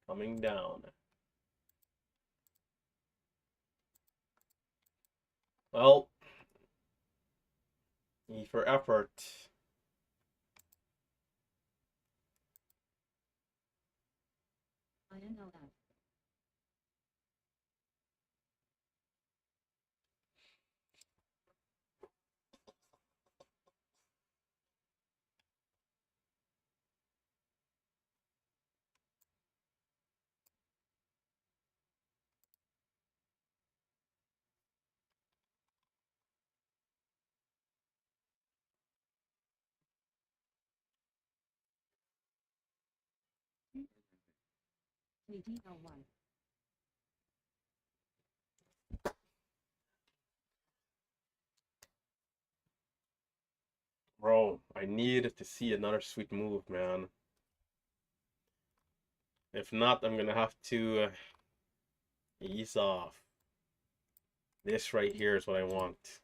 Coming down. Well, E for effort. INLF. JTLY. Bro, I need to see another sweet move, man. If not, I'm gonna have to ease off. This right here is what I want.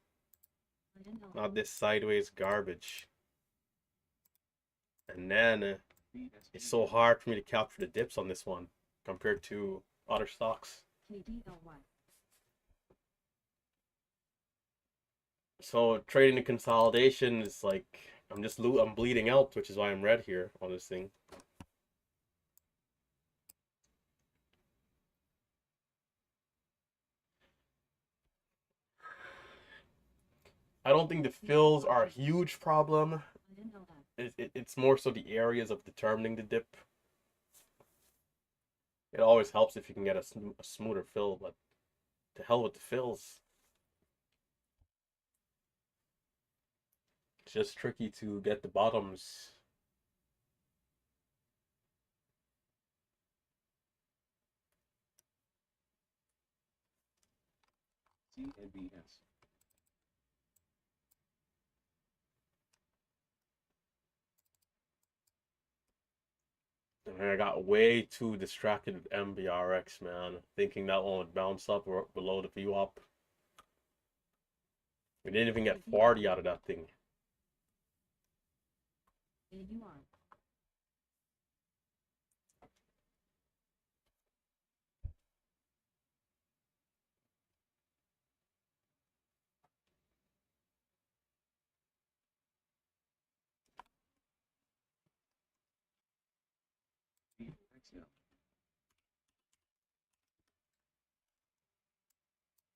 INLF. Not this sideways garbage. And then it's so hard for me to capture the dips on this one compared to other stocks. KDLY. So trading the consolidation is like I'm bleeding out, which is why I'm red here on this thing. I don't think the fills are a huge problem. INLF. It's more so the areas of determining the dip. It always helps if you can get a smoother fill, but to hell with the fills. It's just tricky to get the bottoms. CNBS. And I got way too distracted with MBRX, man. Thinking that one would bounce up or below the VWAP. We didn't even get 40 out of that thing. AUR. XL.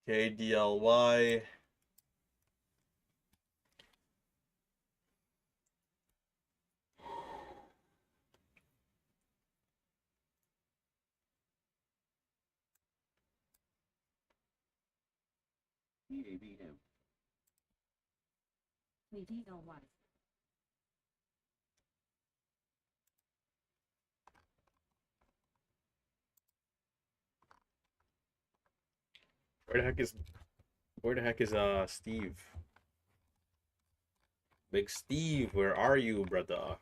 KDLY. EABM. VDLY. Where the heck is Steve? Big Steve, where are you, brother?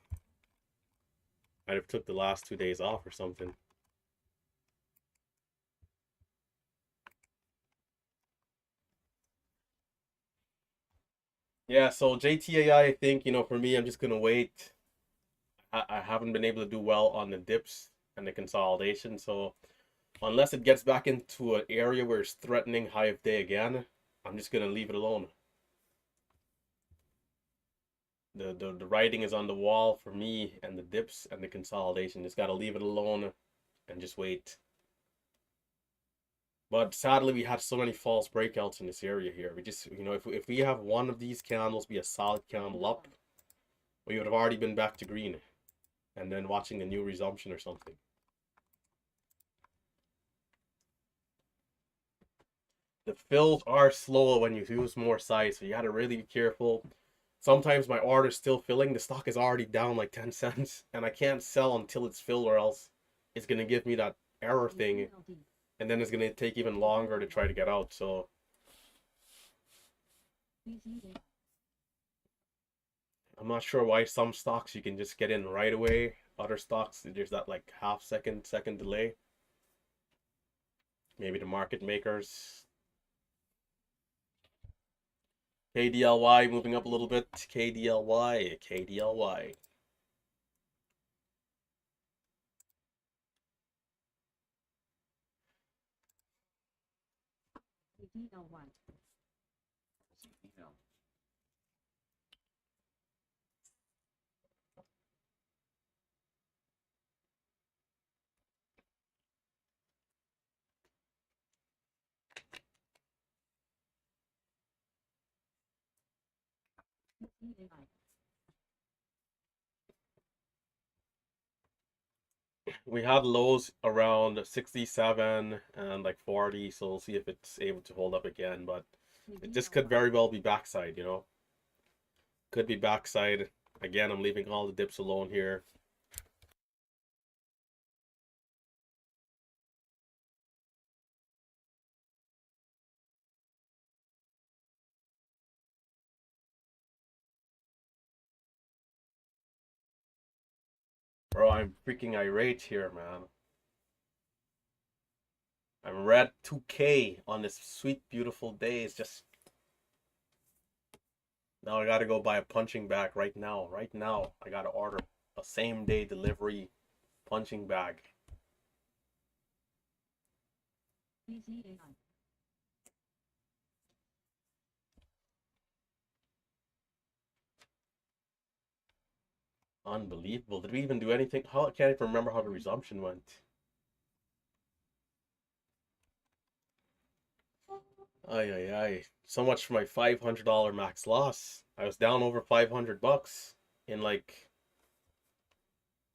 Might have took the last 2 days off or something. Yeah, so JTAI, I think, for me, I'm just gonna wait. I haven't been able to do well on the dips and the consolidation, so unless it gets back into an area where it's threatening high of day again, I'm just gonna leave it alone. The writing is on the wall for me, and the dips and the consolidation. Just gotta leave it alone and just wait. But sadly, we had so many false breakouts in this area here. We just, if we have one of these candles be a solid candle up, we would have already been back to green and then watching a new resumption or something. The fills are slow when you use more size, so you gotta really be careful. Sometimes my order's still filling, the stock is already down like 10 cents, and I can't sell until it's filled, or else it's gonna give me that error thing, VDLD. and then it's gonna take even longer to try to get out. So VZA. I'm not sure why some stocks you can just get in right away. Other stocks, there's that like second delay. Maybe the market makers. KDLY moving up a little bit. KDLY. VDLY. ZEL. VAI. We had lows around 67 and like 40, so we'll see if it's able to hold up again. But this could very well be backside, Could be backside. Again, I'm leaving all the dips alone here. Bro, I'm freaking irate here, man. I'm red 2K on this sweet, beautiful day. It's just... Now I gotta go buy a punching bag right now. Right now, I gotta order a same-day delivery punching bag. VZAI. Unbelievable. Did we even do anything? How I can't even remember how the resumption went. Ay, ay, ay. So much for my $500 max loss. I was down over 500 bucks in like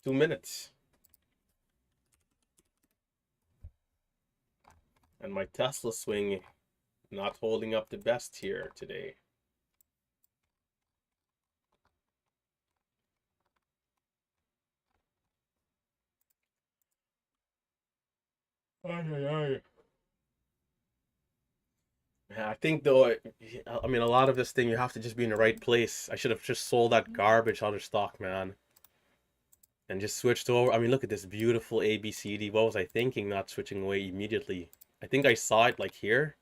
2 minutes. And my Tesla swing not holding up the best here today. Ay, ay, ay. I think though, I mean, a lot of this thing, you have to just be in the right place. I should have just sold that garbage other stock, man. And just switched over. I mean, look at this beautiful ABCD. What was I thinking not switching away immediately? I think I saw it like here.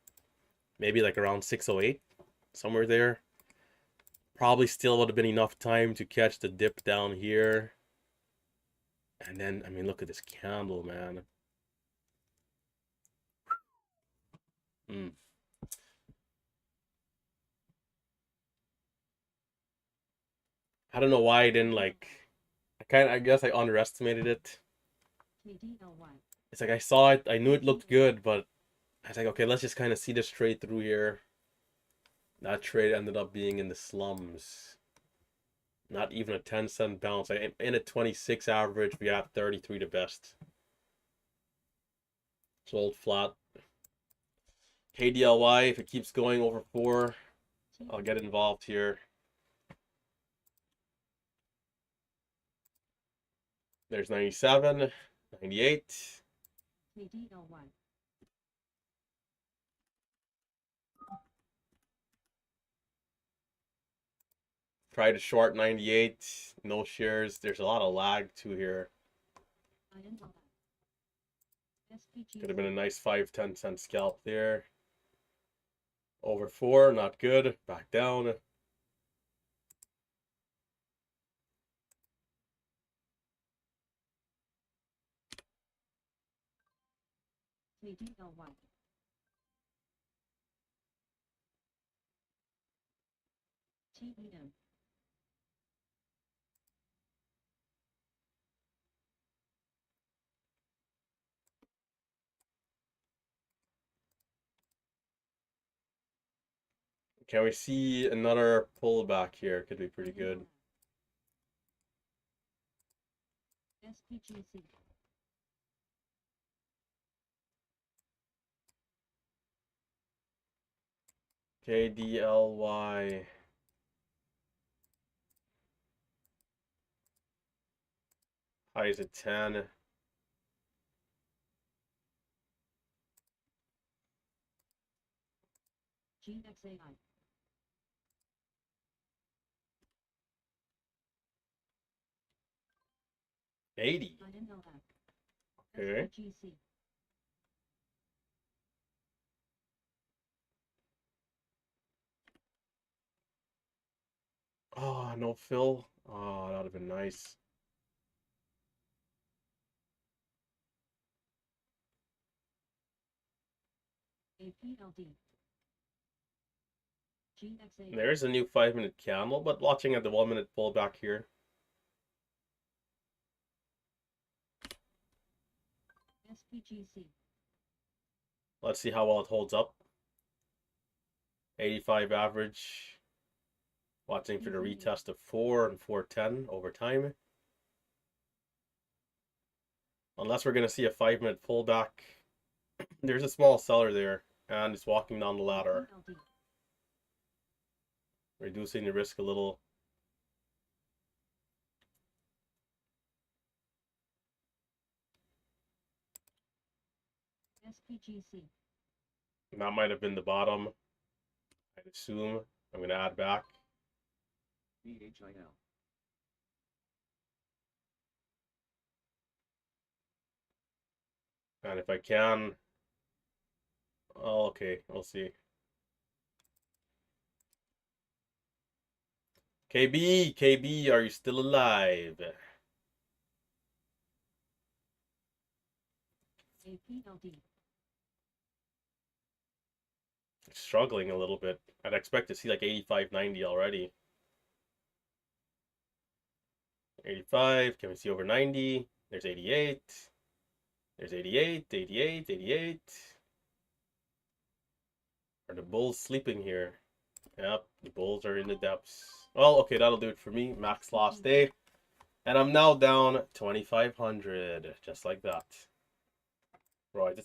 Maybe like around 608. Somewhere there. Probably still would have been enough time to catch the dip down here. And then, I mean, look at this candle, man. Mm. I don't know why I didn't like... I guess I underestimated it. VDLY. It's like I saw it, I knew it looked good, but I was like, okay, let's just kind of see this trade through here. That trade ended up being in the slums. Not even a 10-cent bounce. In a 26 average, we have 33 the best. Sold flat. KDLY, if it keeps going over 4, I'll get involved here. There's 97, 98. KDLY. Try to short 98. No shares. There's a lot of lag too here. SPG. Could have been a nice 5-10 cent scalp there. Over 4, not good. Back down. KDLY. TEM. Can we see another pullback here? Could be pretty good. SPGC. KDLY. Highs at 10. GXAI. 80. Okay. SPGC. Oh, no fill. Oh, that would have been nice. APLD. GXAI. There's a new 5-minute candle, but watching at the 1-minute pullback here. SPGC. Let's see how well it holds up. 85 average. Watching for the retest of 4 and 410 over time. Unless we're going to see a 5-minute pullback. There's a small seller there, and it's walking down the ladder, APLD. reducing the risk a little. SPGC. And that might have been the bottom, I'd assume. I'm going to add back. VHIL. And if I can... Oh, okay, we'll see. KB, are you still alive? APLD. Struggling a little bit. I'd expect to see like 85, 90 already. 85, can we see over 90? There's 88. There's 88, 88, 88. Are the bulls sleeping here? Yep, the bulls are in the depths. Well, okay, that'll do it for me. Max loss day. And I'm now down 2,500. Just like that. Right.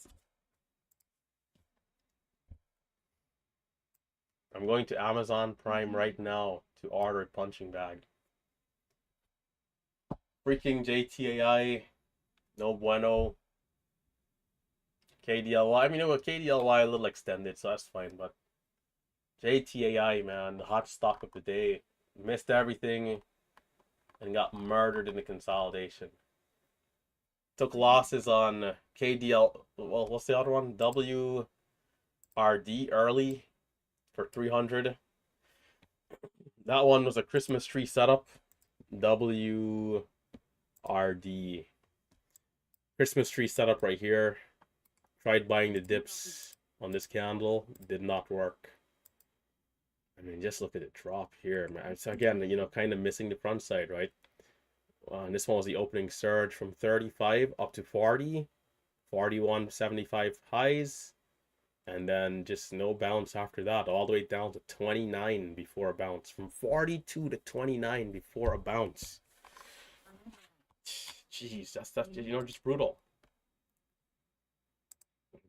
I'm going to Amazon Prime right now to order a punching bag. Freaking JTAI. No bueno. KDLY. I mean, with KDLY a little extended, so that's fine. But JTAI, man, the hot stock of the day. Missed everything and got murdered in the consolidation. Took losses on KDL. Well, what's the other one? WRD early for 300. That one was a Christmas tree setup. WRD. Christmas tree setup right here. Tried buying the dips on this candle. Did not work. I mean, just look at the drop here, man. It's again, you know, kind of missing the front side, right? And this one was the opening surge from 35 up to 40. 41.75 highs. And then just no bounce after that. All the way down to 29 before a bounce. From 42 to 29 before a bounce. Jeez, that's you know, just brutal.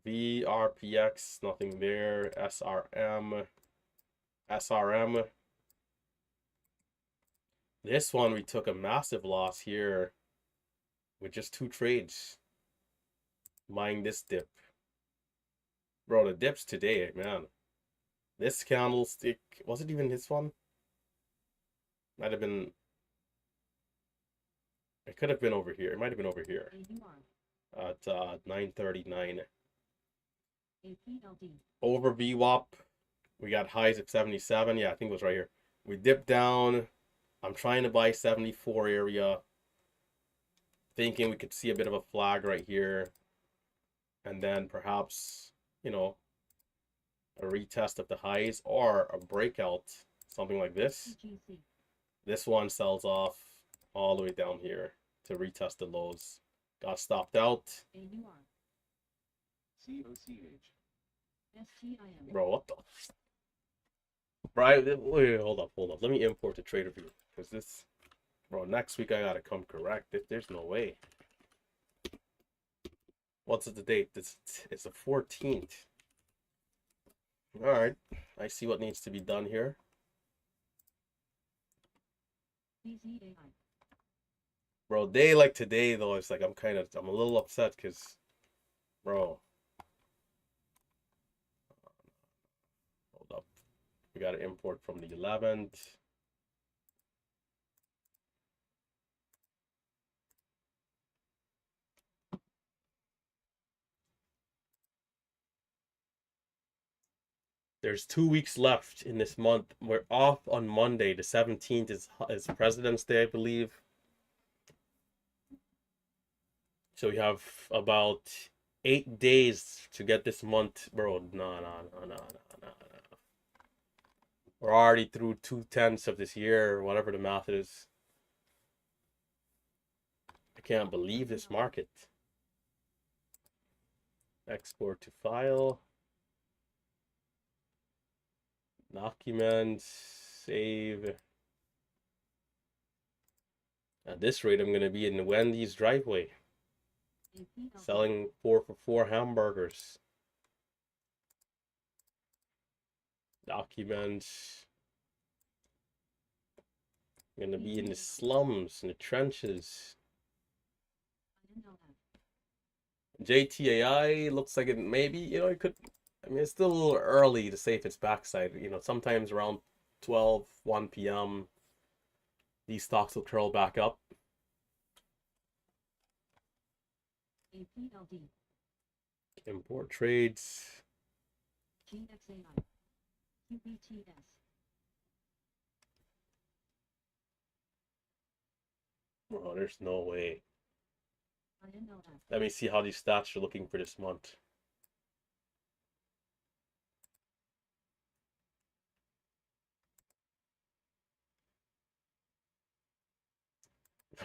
VRPX, nothing there. SRM. This one we took a massive loss here. with just 2 trades. Buying this dip. Bro, the dips today, man. This candlestick, was it even this one? Might have been, it could have been over here. It might have been over here at 9:39. APLD. Over VWAP, we got highs at 77. Yeah, I think it was right here. We dipped down. I'm trying to buy 74 area. Thinking we could see a bit of a flag right here. And then perhaps, you know, a retest of the highs or a breakout, something like this. CGC. This one sells off all the way down here to retest the lows. Got stopped out. AUR. COCH. STIM. Bro, what the? Right, wait, hold up. Let me import the trader view. Because this, bro, next week I gotta come correct. There's no way. What's the date? It's the 14th. Alright, I see what needs to be done here. BZAI. Bro, day like today though, it's like I'm a little upset because, bro. Hold up. We gotta import from the 11th. There's 2 weeks left in this month. We're off on Monday. The 17th is President's Day, I believe. So we have about 8 days to get this month. Bro, no. We're already through 2/10 of this year, or whatever the math is. I can't believe this market. Export to file. Document, save. At this rate, I'm going to be in Wendy's driveway APLD. selling 4 for 4 hamburgers. Document. I'm going to be in the slums, in the trenches. NLF. JTAI looks like it maybe, you know, it could. I mean, it's still a little early to say if it's backside. You know, sometimes around 12, 1 p.m., these stocks will curl back up. APLD. Import trades. GXAI. QBTS. Oh, there's no way. INLF. Let me see how these stats are looking for this month.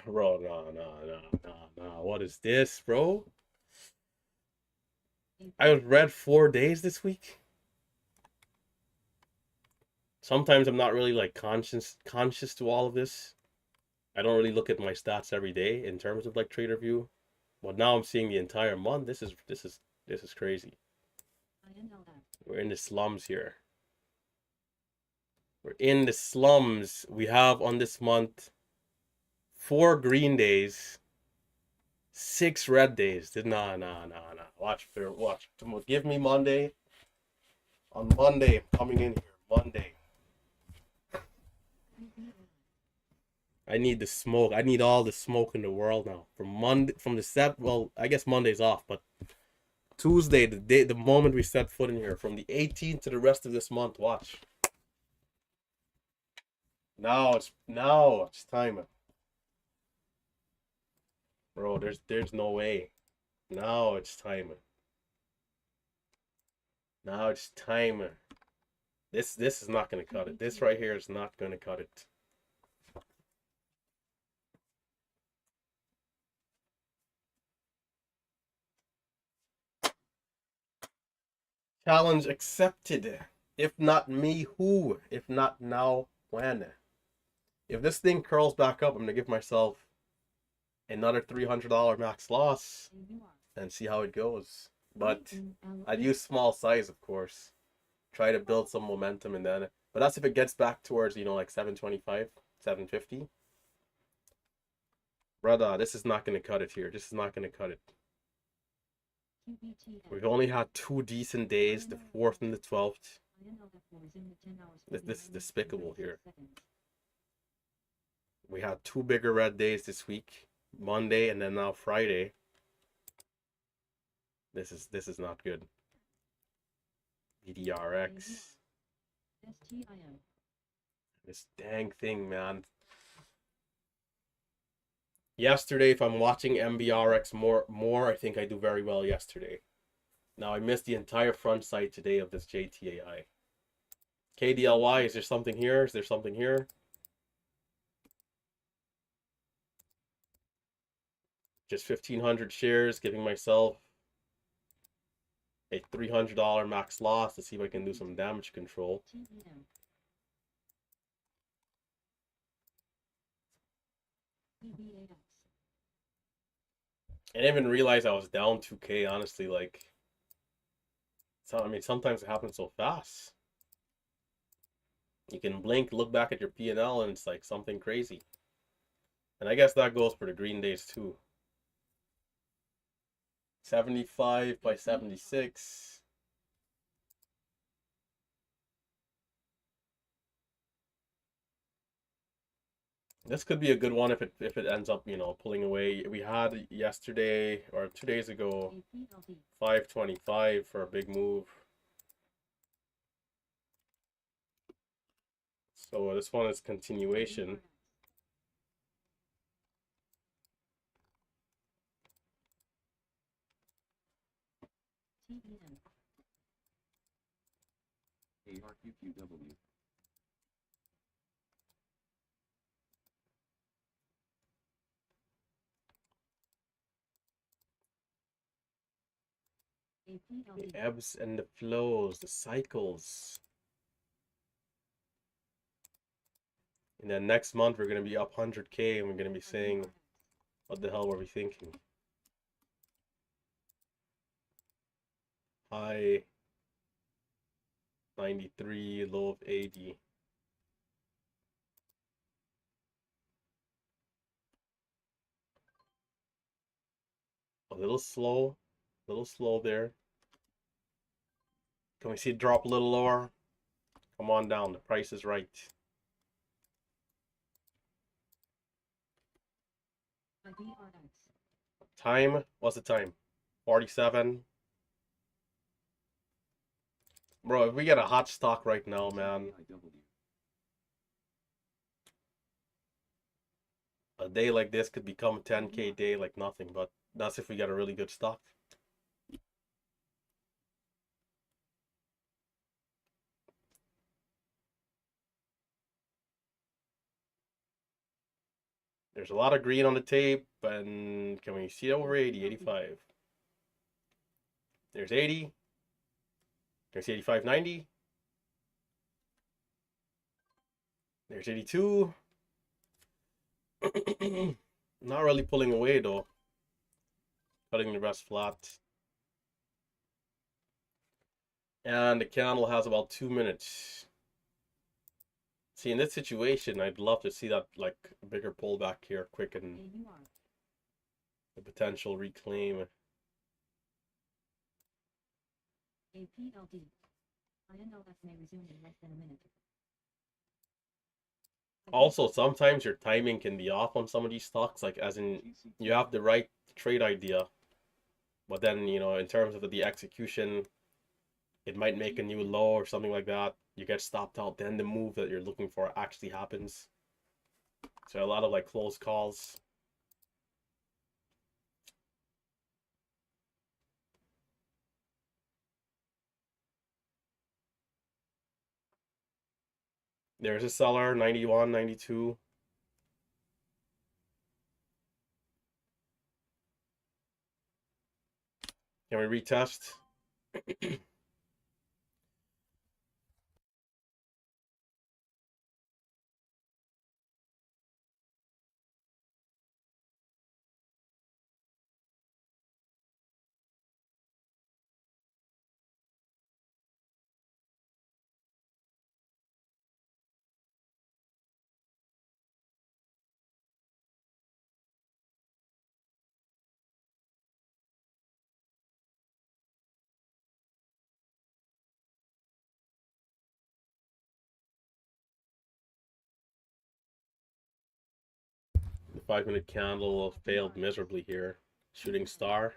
Bro, no. What is this, bro? I was read 4 days this week. Sometimes I'm not really like conscious to all of this. I don't really look at my stats every day in terms of like trader view. But now I'm seeing the entire month. This is crazy. INLF. We're in the slums here. We're in the slums. We have on this month 4 green days, 6 red days. No. Watch. Give me Monday. On Monday, I'm coming in here. Monday. I need the smoke. I need all the smoke in the world now. From the set. Well, I guess Monday's off, but Tuesday, the moment we set foot in here, from the 18th to the rest of this month. Watch. Now it's time. Bro, there's no way. Now it's time. Now it's time. This is not gonna cut it. This right here is not gonna cut it. Challenge accepted. If not me, who? If not now, when? If this thing curls back up, I'm gonna give myself another $300 max loss and see how it goes. But I'd use small size, of course. Try to build some momentum and then. But that's if it gets back towards, you know, like 725, 750. Brother, this is not going to cut it here. This is not going to cut it. QBTF. We've only had 2 decent days, the 4th and the 12th. INLF will resume at 10 hours. This is 49 despicable minutes and here. 36 seconds. We had 2 bigger red days this week, Monday and then now Friday. This is not good. BDRX. STIM. This dang thing, man. Yesterday, if I'm watching MBRX more, I think I do very well yesterday. Now I missed the entire front side today of this JTAI. KDLY, is there something here? Is there something here? Just 1,500 shares, giving myself a $300 max loss to see if I can do some damage control. TEM. EBAX. I didn't even realize I was down 2K, honestly. Like, so, I mean, sometimes it happens so fast. You can blink, look back at your P&L, and it's like something crazy. And I guess that goes for the green days too. 75 by 76. This could be a good one if it ends up, you know, pulling away. We had yesterday or 2 days ago APLD. 525 for a big move. So this one is continuation. TEM. ARQQW. The APLD. ebbs and the flows, the cycles. And then next month we're gonna be up 100K and we're gonna be saying, what the hell were we thinking? High 93, low of 80. A little slow there. Can we see it drop a little lower? Come on down, the price is right. IBRX. Time, what's the time? 47. Bro, if we get a hot stock right now, man, JTAIW. a day like this could become a 10K day like nothing, but that's if we get a really good stock. There's a lot of green on the tape, and can we see over 80, 85? There's 80. Can we see 85, 90? There's 82. Not really pulling away though. Cutting the rest flat. And the candle has about 2 minutes. See, in this situation, I'd love to see that like bigger pullback here, quick, and AUR. the potential reclaim. APLD. INLF may resume in less than a minute. Also, sometimes your timing can be off on some of these stocks, like as in you have the right trade idea, but then, you know, in terms of the execution, it might make a new low or something like that. You get stopped out, then the move that you're looking for actually happens. So a lot of like close calls. There's a seller, 91, 92. Can we retest? 5-minute candle failed miserably here. Shooting star.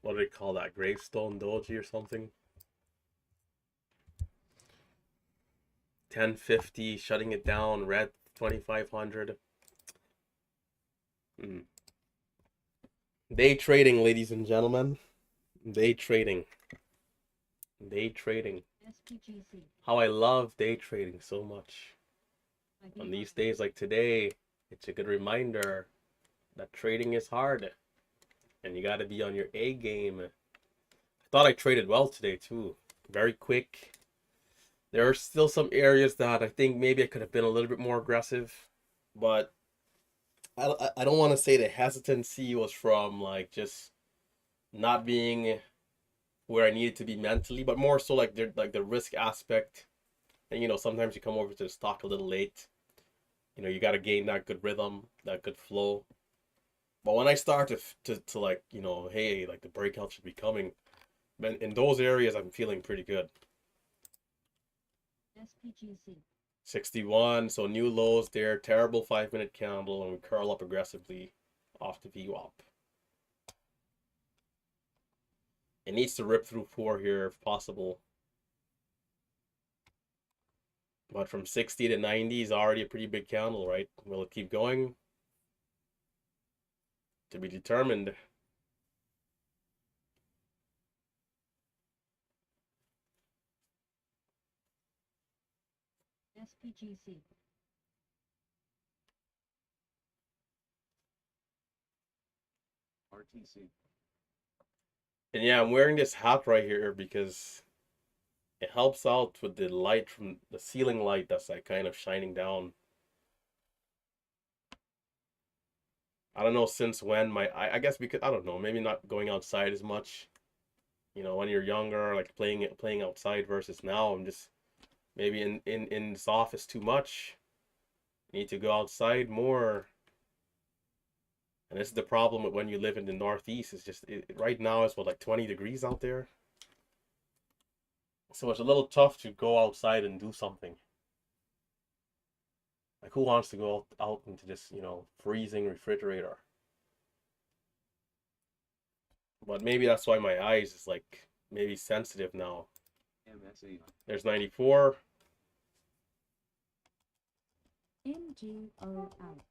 What do they call that? Gravestone doji or something? 1050, shutting it down. Red 2500. Day trading, ladies and gentlemen. Day trading. Day trading. SPGC. How I love day trading so much. On these days like today, it's a good reminder that trading is hard. And you got to be on your A game. I thought I traded well today too. Very quick. There are still some areas that I think maybe I could have been a little bit more aggressive. But I don't want to say the hesitancy was from like just not being where I needed to be mentally, but more so like the risk aspect. And you know, sometimes you come over to the stock a little late. You know, you got to gain that good rhythm, that good flow. But when I start to like, you know, hey, like the breakout should be coming, man, in those areas I'm feeling pretty good. SPGC. 61, so new lows there, terrible 5-minute candle, and we curl up aggressively off the VWAP. It needs to rip through 4 here if possible. But from 60 to 90 is already a pretty big candle, right? Will it keep going? To be determined. SPGC. RTC. And yeah, I'm wearing this hat right here because it helps out with the light from the ceiling light that's like kind of shining down. I don't know since when I guess because I don't know, maybe not going outside as much. You know, when you're younger, like playing outside versus now, I'm just maybe in this office too much. Need to go outside more. And this is the problem with when you live in the Northeast. It's just right now it's what, like 20 degrees out there. So it's a little tough to go outside and do something. Like who wants to go out into this, you know, freezing refrigerator? But maybe that's why my eyes is like maybe sensitive now. MSAI. There's 94. MGOL.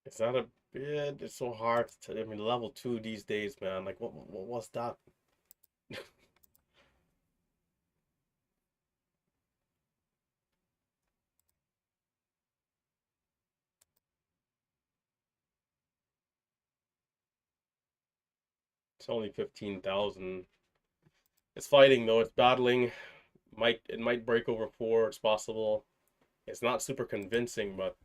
Is that a bit? It's so hard to. I mean, level 2 these days, man. Like, what was that? It's only 15,000. It's fighting though. It's battling. It might break over 4. It's possible. It's not super convincing, but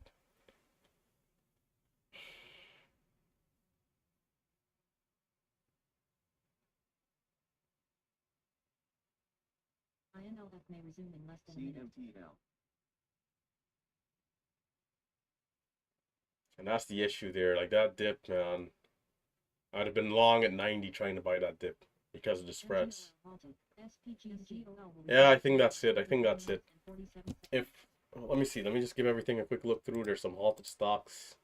INLF may resume in less than a minute. CMTL. and that's the issue there. Like that dip, man. I'd have been long at 90 trying to buy that dip because of the spreads. MGOL halted. SPGC will Yeah, I resume think in that's it. I think 44 that's it. minutes and 47 seconds. If let me see. Let me just give everything a quick look through. There's some halted stocks.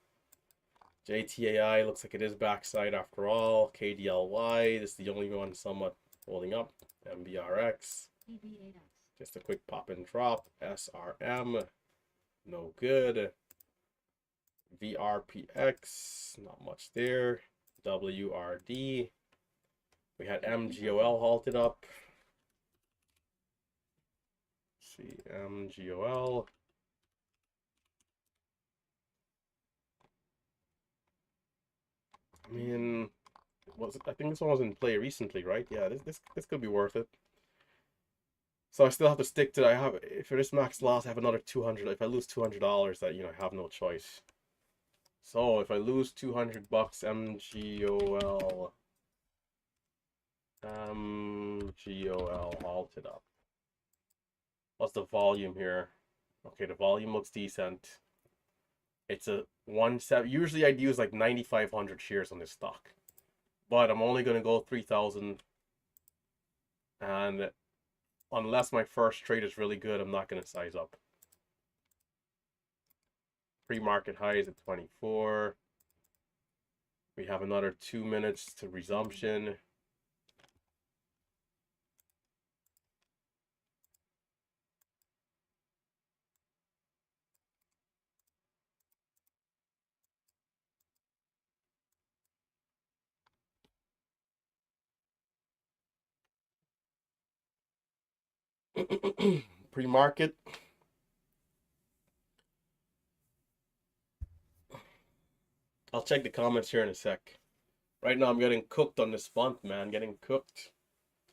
JTAI looks like it is backside after all. KDLY, this is the only one somewhat holding up. MBRX, PB8X. just a quick pop and drop. SRM, no good. VRPX, not much there. WRD, we had MGOL halted up. Let's see, MGOL. I mean, I think this one was in play recently, right? Yeah, this could be worth it. So I still have to stick to. I have, if for this max loss, I have another 200. If I lose $200, that, you know, I have no choice. So if I lose 200 bucks, MGOL halted up. What's the volume here? Okay, the volume looks decent. It's a 1/7. Usually I'd use like 9,500 shares on this stock, but I'm only gonna go 3,000. And unless my first trade is really good, I'm not gonna size up. Pre-market high is at 24. We have another 2 minutes to resumption. Pre-market. I'll check the comments here in a sec. Right now I'm getting cooked on this month, man. Getting cooked.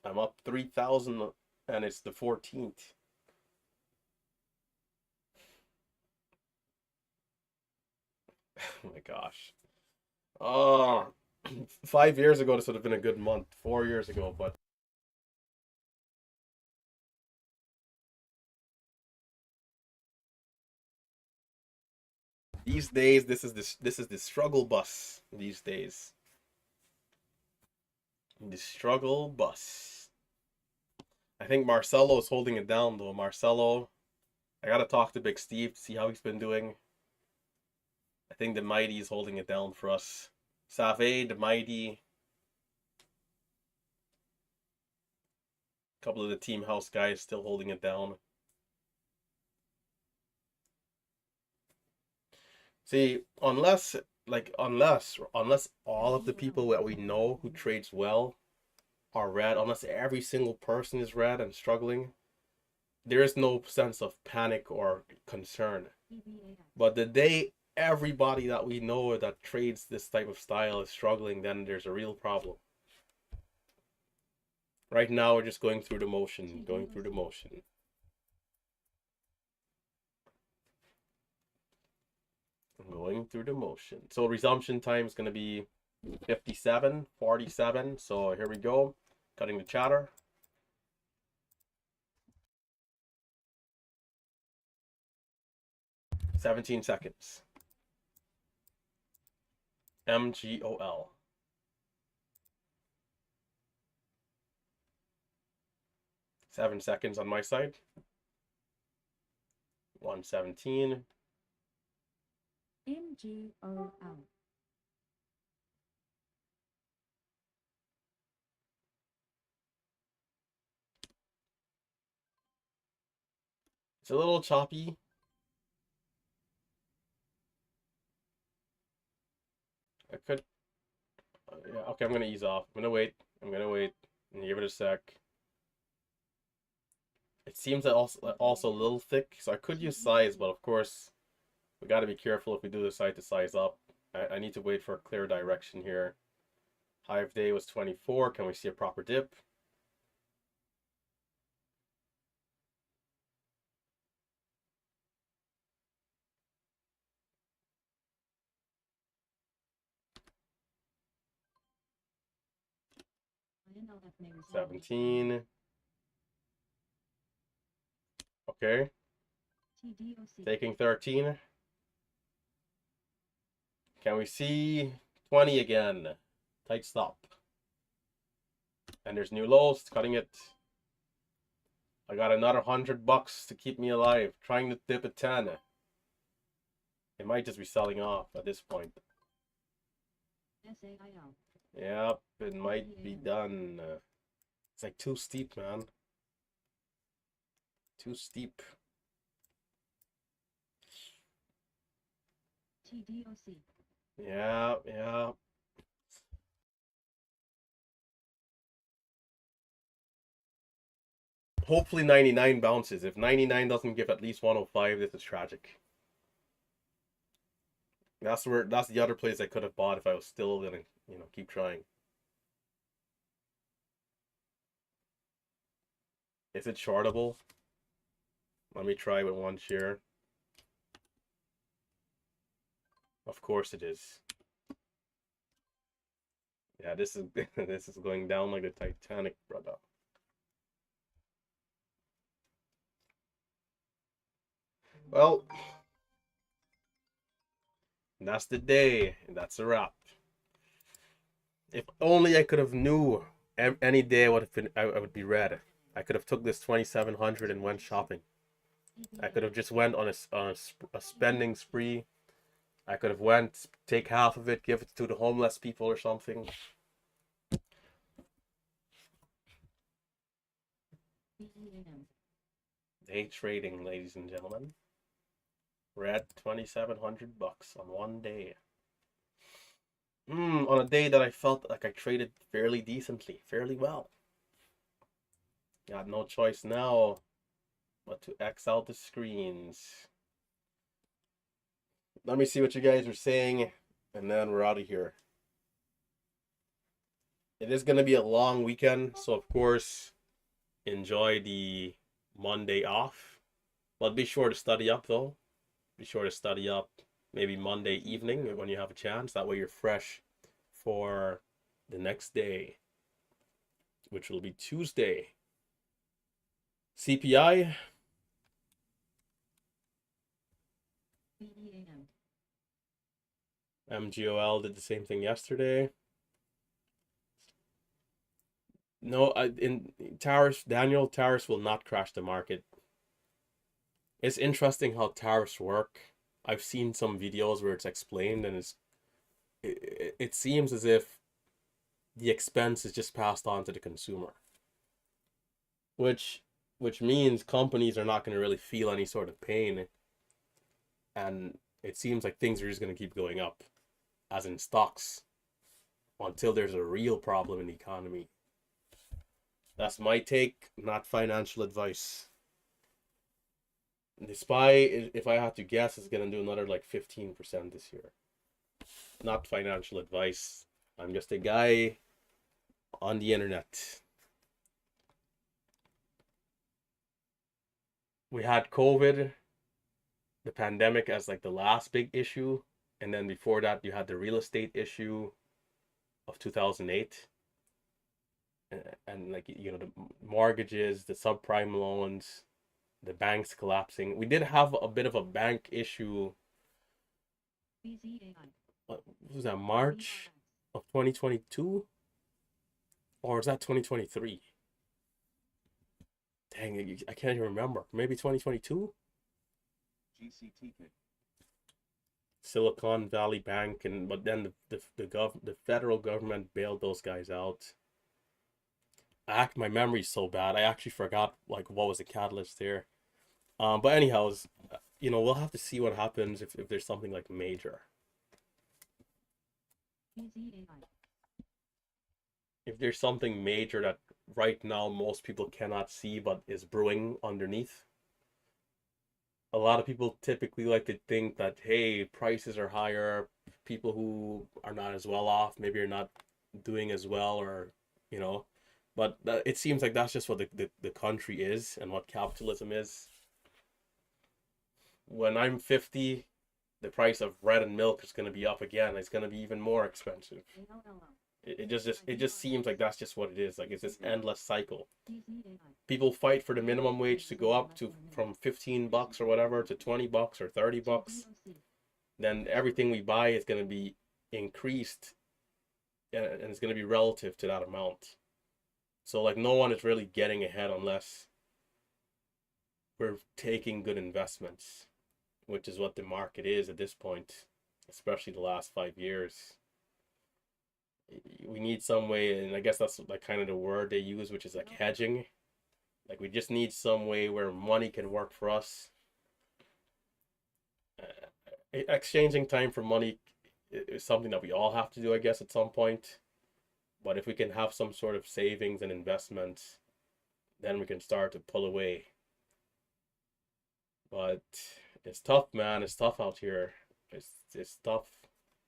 I'm up 3,000 and it's the 14th. Oh my gosh. Oh, 5 years ago this would have been a good month. 4 years ago, but these days this is the struggle bus these days. The struggle bus. I think Marcelo is holding it down though. Marcelo, I gotta talk to Big Steve to see how he's been doing. I think the Mighty is holding it down for us. Save, the Mighty. A couple of the Team House guys still holding it down. See, unless all of the people that we know who trades well are red, unless every single person is red and struggling, there is no sense of panic or concern. But the day everybody that we know that trades this type of style is struggling, then there's a real problem. Right now we're just going through the motion, going through the motion. Going through the motion. So resumption time is going to be 57:47. So here we go. Cutting the chatter. "17 seconds. MGOL. "7 seconds on my side. 1:17. MGOL. It's a little choppy. I could. Yeah, okay, I'm gonna ease off. I'm gonna wait. And give it a sec. It seems that also a little thick, so I could use size, but of course we got to be careful if we do decide to size up. I need to wait for a clear direction here. High of day was 24. Can we see a proper dip? INLF may resolve 17. Okay, TDOC. taking 13. Can we see 20 again? Tight stop. And there's new lows, cutting it. I got another $100 to keep me alive. Trying to dip at 10. It might just be selling off at this point. SAIL. Yep, it might be done. It's like too steep, man. Too steep. TDOC. Yeah, yeah. Hopefully 99 bounces. If 99 doesn't give at least 105, this is tragic. That's the other place I could have bought if I was still gonna, keep trying. Is it shortable? Let me try with one share. Of course it is. Yeah, this is this is going down like the Titanic, brother. Well, that's the day. That's a wrap. If only I could have knew any day I would have been, I would be red. I could have took this 2,700 and went shopping. I could have just went on a spending spree. I could have went, take half of it, give it to the homeless people or something. BEAM. Day trading, ladies and gentlemen. Red 2,700 bucks on one day. On a day that I felt like I traded fairly decently, fairly well. Got no choice now but to X out the screens. Let me see what you guys are saying, and then we're out of here. It is going to be a long weekend, so of course, enjoy the Monday off. But be sure to study up, though. Be sure to study up maybe Monday evening when you have a chance. That way you're fresh for the next day, which will be Tuesday. CPI. BEAM. MGOL did the same thing yesterday. No, in tariffs, Daniel, tariffs will not crash the market. It's interesting how tariffs work. I've seen some videos where it's explained, and it seems as if the expense is just passed on to the consumer, which means companies are not going to really feel any sort of pain, and it seems like things are just going to keep going up, as in stocks, until there's a real problem in the economy. That's my take, not financial advice. The SPY, if I had to guess, is going to do another like 15% this year. Not financial advice. I'm just a guy on the internet. We had COVID, the pandemic as like the last big issue. And then before that, you had the real estate issue of 2008. And like, you know, the mortgages, the subprime loans, the banks collapsing. We did have a bit of a bank issue. BZAI. What was that, March of 2022? Or is that 2023? Dang, I can't even remember. Maybe 2022? GCTK. Silicon Valley Bank, but then the federal government bailed those guys out. My memory's so bad. I actually forgot like what was the catalyst there. But anyhow, you know, we'll have to see what happens if there's something like major. BZAI. If there's something major that right now most people cannot see but is brewing underneath. A lot of people typically like to think that, hey, prices are higher, people who are not as well off maybe are not doing as well, or you know, but it seems like that's just what the country is and what capitalism is. When I'm 50, the price of bread and milk is going to be up again. It's going to be even more expensive. It just seems like that's just what it is. Like it's this endless cycle. People fight for the minimum wage to go up to from 15 bucks or whatever to 20 bucks or 30 bucks. Then everything we buy is going to be increased, and it's going to be relative to that amount. So like no one is really getting ahead unless we're taking good investments, which is what the market is at this point, especially the last 5 years. We need some way, and I guess that's like kind of the word they use, which is like hedging. Like we just need some way where money can work for us. Exchanging time for money is something that we all have to do, I guess, at some point. But if we can have some sort of savings and investments, then we can start to pull away. But it's tough, man. It's tough out here. It's tough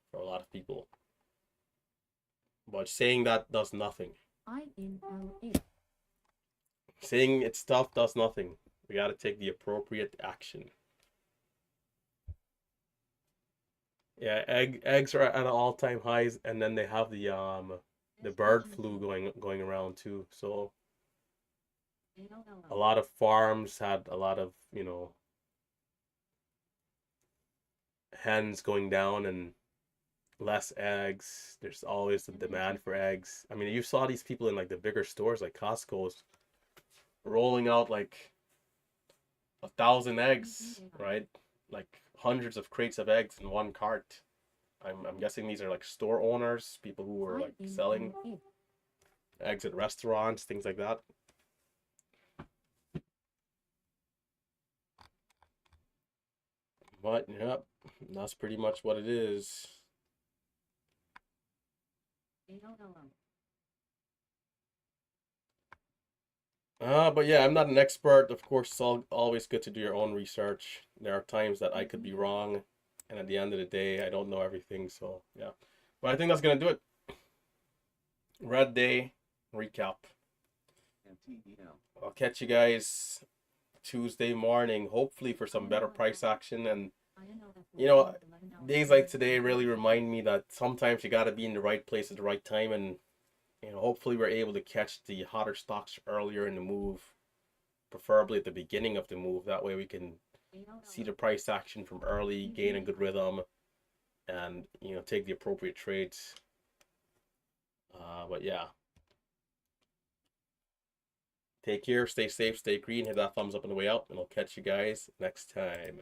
for a lot of people. But saying that does nothing. INLA. Saying it's tough does nothing. We got to take the appropriate action. Yeah, eggs are at all-time highs, and then they have the bird flu going around too. So a lot of farms had a lot of, you know, hens going down and less eggs. There's always the demand for eggs. I mean, you saw these people in like the bigger stores like Costco's rolling out like 1,000 eggs, right? Like hundreds of crates of eggs in one cart. I'm guessing these are like store owners, people who are like selling eggs at restaurants, things like that. But yep, that's pretty much what it is. But yeah, I'm not an expert. Of course, it's always good to do your own research. There are times that I could be wrong, and at the end of the day, I don't know everything. So yeah, but I think that's gonna do it. Red Day recap. MTEL. I'll catch you guys Tuesday morning, hopefully for some better price action. And you know, days like today really remind me that sometimes you gotta be in the right place at the right time, and you know, hopefully we're able to catch the hotter stocks earlier in the move, preferably at the beginning of the move. That way we can see the price action from early, gain a good rhythm, and you know, take the appropriate trades. But yeah, take care, stay safe, stay green, hit that thumbs up on the way out, and I'll catch you guys next time.